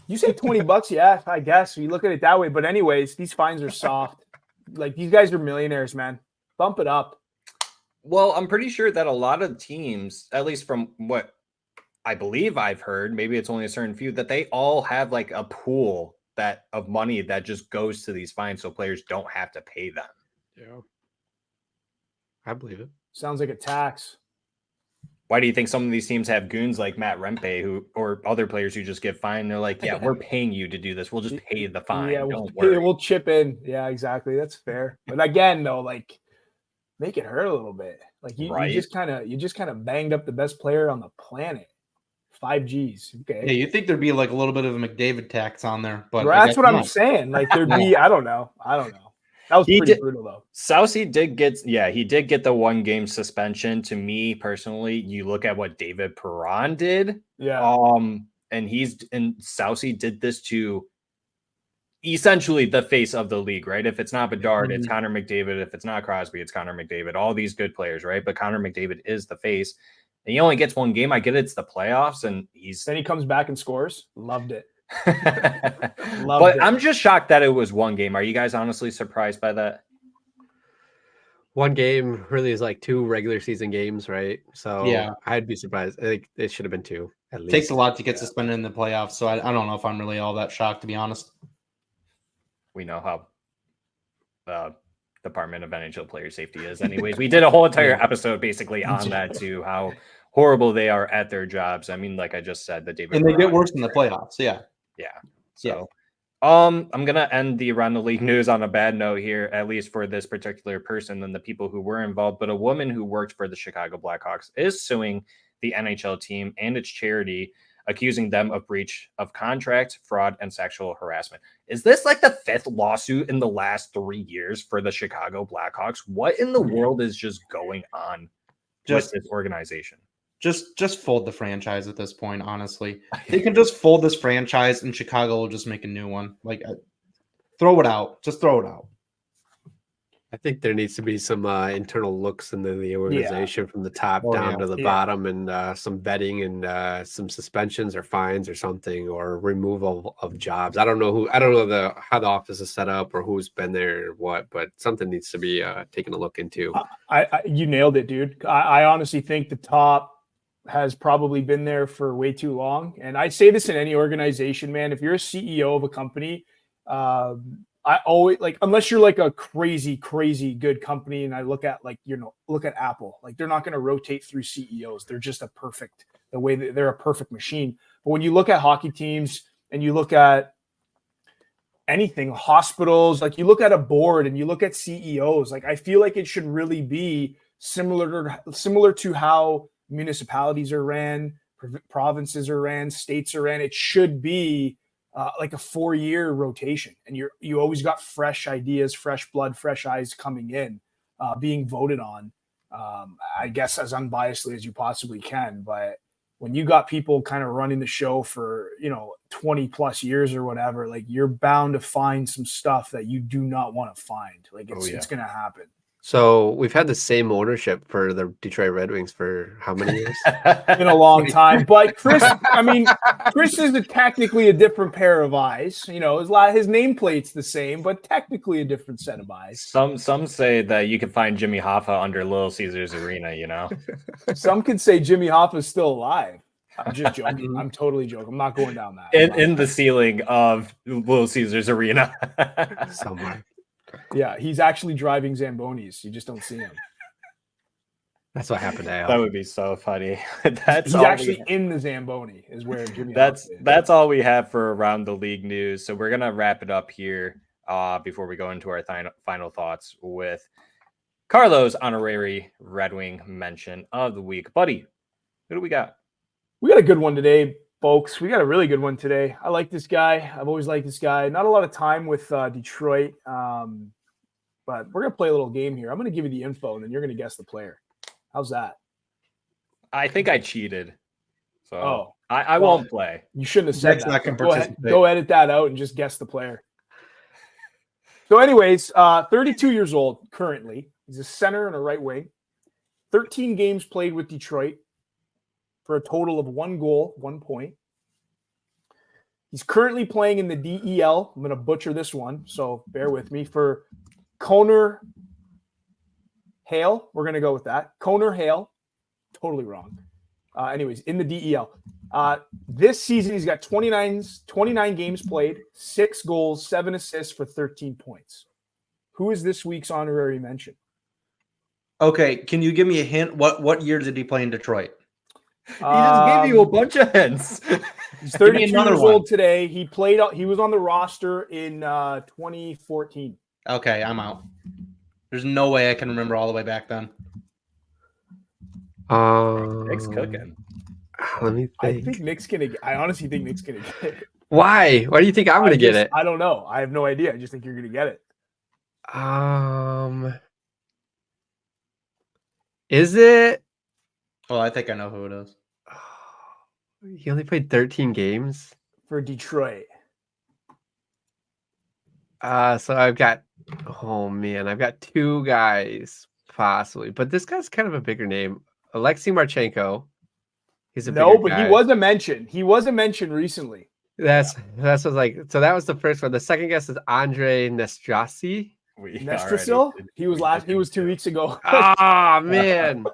You say $20, yeah, I guess. You look at it that way. But anyways, these fines are soft. Like, these guys are millionaires, man. Bump it up. Well, I'm pretty sure that a lot of teams, at least from what I believe I've heard, maybe it's only a certain few, that they all have like a pool of money that just goes to these fines so players don't have to pay them. Yeah. I believe it. Sounds like a tax. Why do you think some of these teams have goons like Matt Rempe or other players who just get fined? They're like, yeah, we're paying you to do this. We'll just pay the fine. Yeah, don't worry. We'll chip in. Yeah, exactly. That's fair. But again, though, like, make it hurt a little bit. Like you just kind of banged up the best player on the planet. 5 Gs. Okay. Yeah, you think there'd be like a little bit of a McDavid tax on there, but that's what I'm saying. Like there'd be, I don't know. That was pretty brutal though. Sousey did get the 1 game suspension. To me personally, you look at what David Perron did. Yeah. And Sousey did this to essentially the face of the league, right? If it's not Bedard, it's Connor McDavid. If it's not Crosby, it's Connor McDavid. All these good players, right? But Connor McDavid is the face. And he only gets 1 game. I get it's the playoffs, and then he comes back and scores. Loved it. I'm just shocked that it was 1 game. Are you guys honestly surprised by that? 1 game really is like 2 regular season games, right? So yeah, I'd be surprised. I think it should have been 2 at least. Takes a lot to get suspended in the playoffs, so I don't know if I'm really all that shocked, to be honest. We know how Department of NHL player safety is. Anyways, we did a whole entire episode basically on that too, how horrible they are at their jobs. I mean, like I just said, they get worse in the playoffs. Yeah. So I'm gonna end the Around the League news on a bad note here, at least for this particular person and the people who were involved. But a woman who worked for the Chicago Blackhawks is suing the NHL team and its charity, accusing them of breach of contract, fraud, and sexual harassment. Is this like the 5th lawsuit in the last 3 years for the Chicago Blackhawks? What in the world is just going on with this organization? Just fold the franchise at this point, honestly. They can just fold this franchise and Chicago will just make a new one. Like, throw it out. Just throw it out. I think there needs to be some internal looks into the organization from the top down to the bottom, and some vetting and some suspensions or fines or something, or removal of jobs. I don't know how the office is set up or who's been there or what, but something needs to be taken a look into. You nailed it, dude. I honestly think the top has probably been there for way too long. And I say this in any organization, man, if you're a CEO of a company, I always unless you're like a crazy good company, and I look at look at Apple, like they're not going to rotate through CEOs. They're just they're a perfect machine. But when you look at hockey teams and you look at anything, hospitals, like you look at a board and you look at CEOs, like I feel like it should really be similar to how municipalities are ran, provinces are ran, states are ran. It should be like a 4-year rotation, and you always got fresh ideas, fresh blood, fresh eyes coming in, being voted on, I guess as unbiasedly as you possibly can. But when you got people kind of running the show for 20 plus years or whatever, like you're bound to find some stuff that you do not want to find. Like it's going to happen. So we've had the same ownership for the Detroit Red Wings for how many years? In a long time. But Chris is technically a different pair of eyes. You know, his nameplate's the same, but technically a different set of eyes. Some say that you can find Jimmy Hoffa under Little Caesars Arena, you know? Some could say Jimmy Hoffa's still alive. I'm just joking. I'm totally joking. I'm not going down that. In the ceiling of Little Caesars Arena. Somewhere. Yeah, he's actually driving Zambonis. You just don't see him. That's what happened to Al. That would be so funny. He's actually in the Zamboni is where Jimmy. That's all we have for Around the League news. So we're gonna wrap it up here before we go into our final thoughts with Carlos' honorary Red Wing mention of the week. Buddy, who do we got? We got a good one today, folks. We got a really good one today. I like this guy. I've always liked this guy. Not a lot of time with Detroit, but we're going to play a little game here. I'm going to give you the info, and then you're going to guess the player. How's that? I think I cheated. So I won't play. You shouldn't have said that. Go edit that out and just guess the player. So anyways, 32 years old currently. He's a center and a right wing. 13 games played with Detroit, for a total of 1 goal, 1 point. He's currently playing in the DEL. I'm going to butcher this one, so bear with me. For Conor Hale, we're going to go with that. Conor Hale, totally wrong. Anyways, in the DEL. This season, he's got 29 games played, 6 goals, 7 assists for 13 points. Who is this week's honorary mention? Okay, can you give me a hint? What year did he play in Detroit? He just gave you a bunch of hints. He's 32 years old today. He was on the roster in 2014. Okay, I'm out. There's no way I can remember all the way back then. Nick's cooking. Let me think. I honestly think Nick's gonna get it. Why? Why do you think I'm gonna get it? I don't know. I have no idea. I just think you're gonna get it. Is it? Well, I think I know who it is. He only played 13 games for Detroit. So I've got 2 guys possibly, but this guy's kind of a bigger name. Alexei Marchenko. He's a bigger guy. He was a mention. He was a mention recently. That's what like. So that was the first one. The second guess is Andre Nestrasi. Nestrasil? He was 2 weeks ago. Man.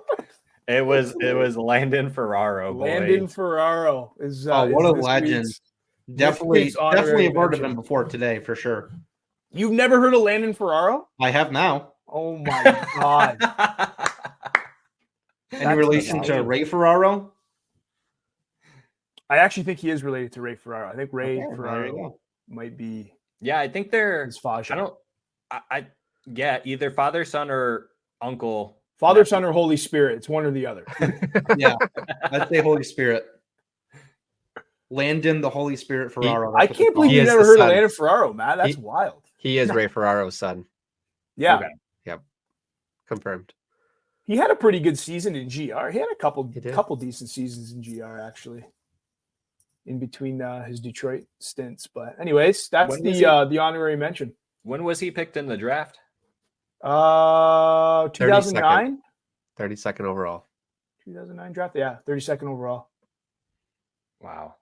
It was Landon Ferraro. Landon Ferraro is what a legend. Definitely have heard of him before today for sure. You've never heard of Landon Ferraro? I have now. Oh my god. Any relation to Ray Ferraro? I actually think he is related to Ray Ferraro. I think Ray Ferraro might be. Yeah, I think they're. Either father, son, or uncle. Father, Son, or Holy Spirit. It's one or the other. Yeah, I'd say Holy Spirit. Landon, the Holy Spirit Ferraro. I can't believe you never heard of Landon Ferraro, Matt. That's wild. He is Ray Ferraro's son. Yeah. Okay. Yep. Confirmed. He had a pretty good season in GR. He had a couple decent seasons in GR, actually, in between his Detroit stints. But anyways, that's the honorary mention. When was he picked in the draft? 2009. 32nd overall. 2009 draft. Yeah, 32nd overall. Wow.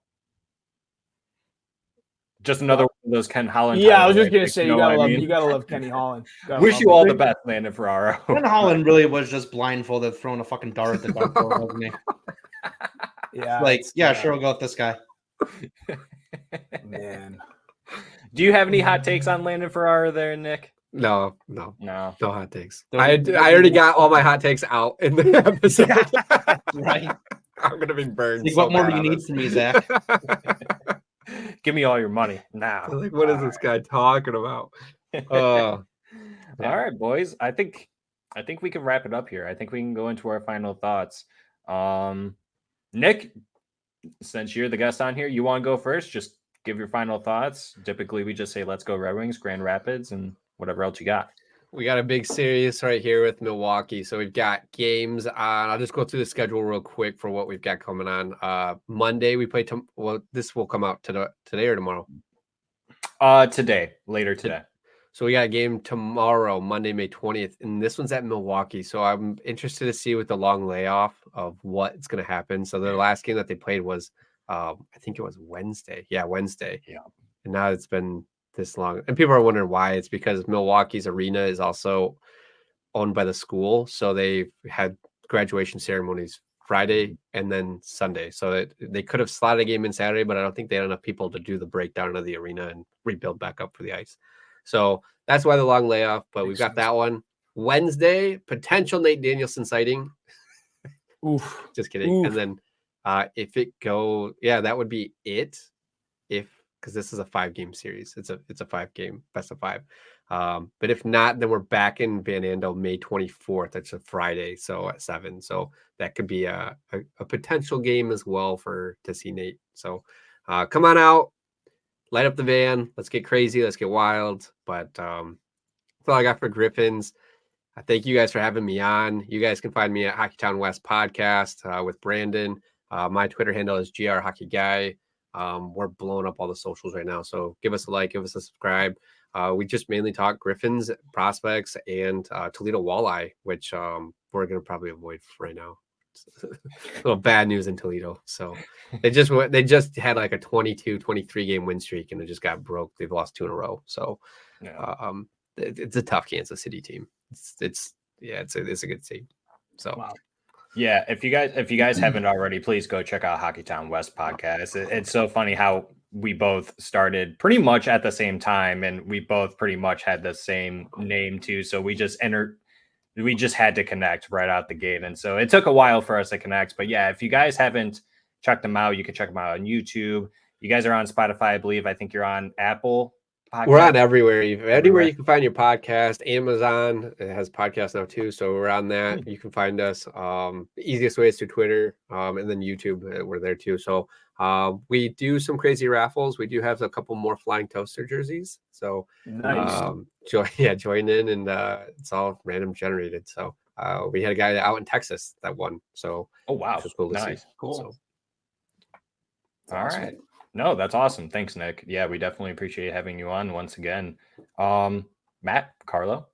Just another one of those Ken Holland. Yeah, I was just gonna say you gotta love Kenny Holland. Wish you all the best, Landon Ferraro. Ken Holland really was just blindfolded, throwing a fucking dart at the dartboard, wasn't he? Yeah, sure, we'll go with this guy. Man. Do you have any hot takes on Landon Ferraro there, Nick? No hot takes. I already got all my hot takes out in the episode. Right. I'm gonna be burned. What more do you need from me, Zach? Give me all your money now. What is this guy talking about? All right, boys. I think we can wrap it up here. I think we can go into our final thoughts. Nick, since you're the guest on here, you want to go first? Just give your final thoughts. Typically, we just say, "Let's go Red Wings, Grand Rapids," and whatever else you got. We got a big series right here with Milwaukee. So we've got games on. I'll just go through the schedule real quick for what we've got coming on. Monday, we play. This will come out today or tomorrow? Later today. So we got a game tomorrow, Monday, May 20th, and this one's at Milwaukee. So I'm interested to see with the long layoff of what's going to happen. So the last game that they played was, I think it was Wednesday. Yeah, Wednesday. Yeah. And now it's been this long. And people are wondering why. It's because Milwaukee's arena is also owned by the school. So they had graduation ceremonies Friday and then Sunday. So they could have slotted a game in Saturday, but I don't think they had enough people to do the breakdown of the arena and rebuild back up for the ice. So that's why the long layoff, but we've got that one. Wednesday, potential Nate Danielson sighting. Oof. Just kidding. Oof. And then if it go, that would be it. Because this is a 5-game series. It's a 5-game best of 5. But if not, then we're back in Van Andel May 24th. That's a Friday, so at 7. So that could be a potential game as well to see Nate. So come on out. Light up the van. Let's get crazy. Let's get wild. But that's all I got for Griffins. I thank you guys for having me on. You guys can find me at Hockeytown West Podcast with Brandon. My Twitter handle is grhockeyguy. We're blowing up all the socials right now. So give us a like, give us a subscribe. We just mainly talk Griffins, prospects, and Toledo Walleye, which we're going to probably avoid right now. A little bad news in Toledo. So they just had like a 22-23 game win streak and it just got broke. They've lost 2 in a row. So it's a tough Kansas City team. It's a good team. So wow. Yeah, if you guys haven't already, please go check out Hockeytown West Podcast. It's so funny how we both started pretty much at the same time, and we both pretty much had the same name too. So we just had to connect right out the gate. And so it took a while for us to connect. But yeah, if you guys haven't checked them out, you can check them out on YouTube. You guys are on Spotify, I believe. I think you're on Apple Podcast. We're on everywhere. Anywhere you can find your podcast. Amazon, it has podcasts now too. So we're on that. You can find us. The easiest way is through Twitter, and then YouTube. We're there too. So we do some crazy raffles. We do have a couple more Flying Toaster jerseys. So nice. Join in, and it's all random generated. So we had a guy out in Texas that won. So wow, cool to nice, see. cool. So, all right. No, that's awesome. Thanks, Nick. Yeah, we definitely appreciate having you on once again. Matt, Carlo,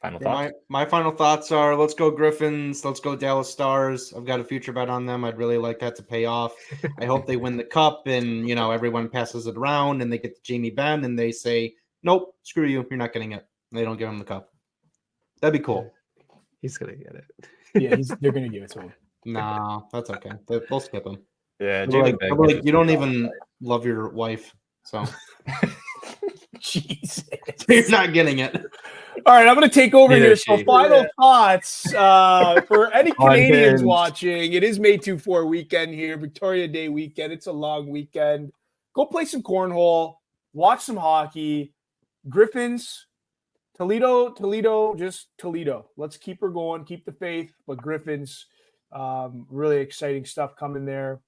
final thoughts? My final thoughts are, let's go Griffins. Let's go Dallas Stars. I've got a future bet on them. I'd really like that to pay off. I hope they win the cup and, everyone passes it around and they get to Jamie Benn and they say, nope, screw you. You're not getting it. And they don't give him the cup. That'd be cool. He's going to get it. Yeah, they're going to give it to him. No, that's okay. They'll skip him. Yeah, like you don't even love your wife, so Jesus, you're not getting it. All right, I'm going to take over here. So, final thoughts for any Canadians watching. It is May 2-4 weekend here, Victoria Day weekend. It's a long weekend. Go play some cornhole, watch some hockey. Griffins, Toledo, just Toledo. Let's keep her going, keep the faith. But Griffins, really exciting stuff coming there.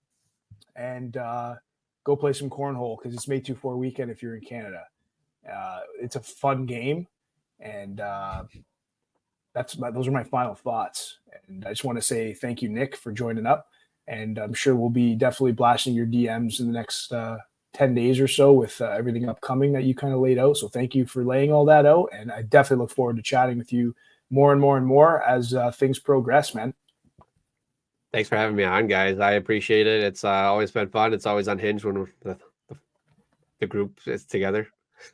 And go play some cornhole because it's May 2-4 weekend if you're in Canada. It's a fun game, and those are my final thoughts. And I just want to say thank you, Nick, for joining up. And I'm sure we'll be definitely blasting your DMs in the next 10 days or so with everything upcoming that you kind of laid out. So thank you for laying all that out. And I definitely look forward to chatting with you more and more and more as things progress, man. Thanks for having me on, guys. I appreciate it. It's always been fun. It's always unhinged when the group is together.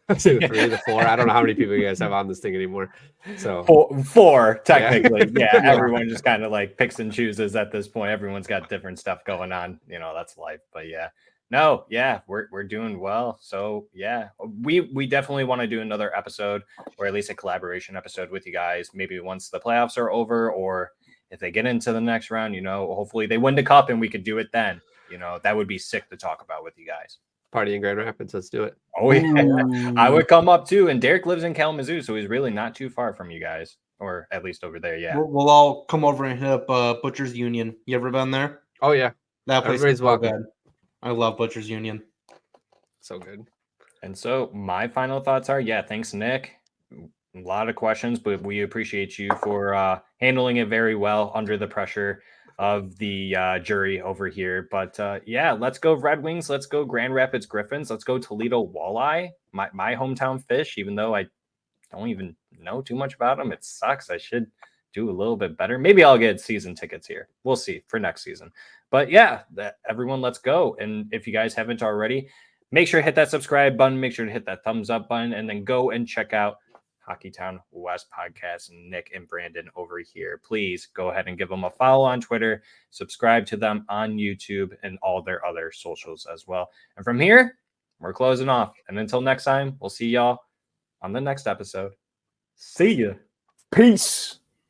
The 3, the 4. I don't know how many people you guys have on this thing anymore. So four technically. Yeah. Everyone just kind of like picks and chooses at this point. Everyone's got different stuff going on. That's life. But yeah. No, yeah, we're doing well. So yeah, we definitely want to do another episode, or at least a collaboration episode with you guys. Maybe once the playoffs are over, or if they get into the next round, hopefully they win the cup and we could do it then. That would be sick to talk about with you guys. Party in Grand Rapids. Let's do it. Oh, yeah. I would come up too. And Derek lives in Kalamazoo, so he's really not too far from you guys, or at least over there. Yeah. We'll all come over and hit up Butcher's Union. You ever been there? Oh, yeah. That place is so good. I love Butcher's Union. So good. And so my final thoughts are, thanks, Nick. A lot of questions, but we appreciate you for handling it very well under the pressure. of the jury over here. But yeah, let's go Red Wings. Let's go Grand Rapids Griffins. Let's go Toledo Walleye, my hometown fish, even though I don't even know too much about them. It sucks. I should do a little bit better. Maybe I'll get season tickets here. We'll see for next season. But yeah, everyone, let's go. And if you guys haven't already, make sure to hit that subscribe button. Make sure to hit that thumbs up button, and then go and check out Hockeytown West Podcast, Nick and Brandon over here. Please go ahead and give them a follow on Twitter, subscribe to them on YouTube, and all their other socials as well. And from here, we're closing off. And until next time, we'll see y'all on the next episode. See ya. Peace.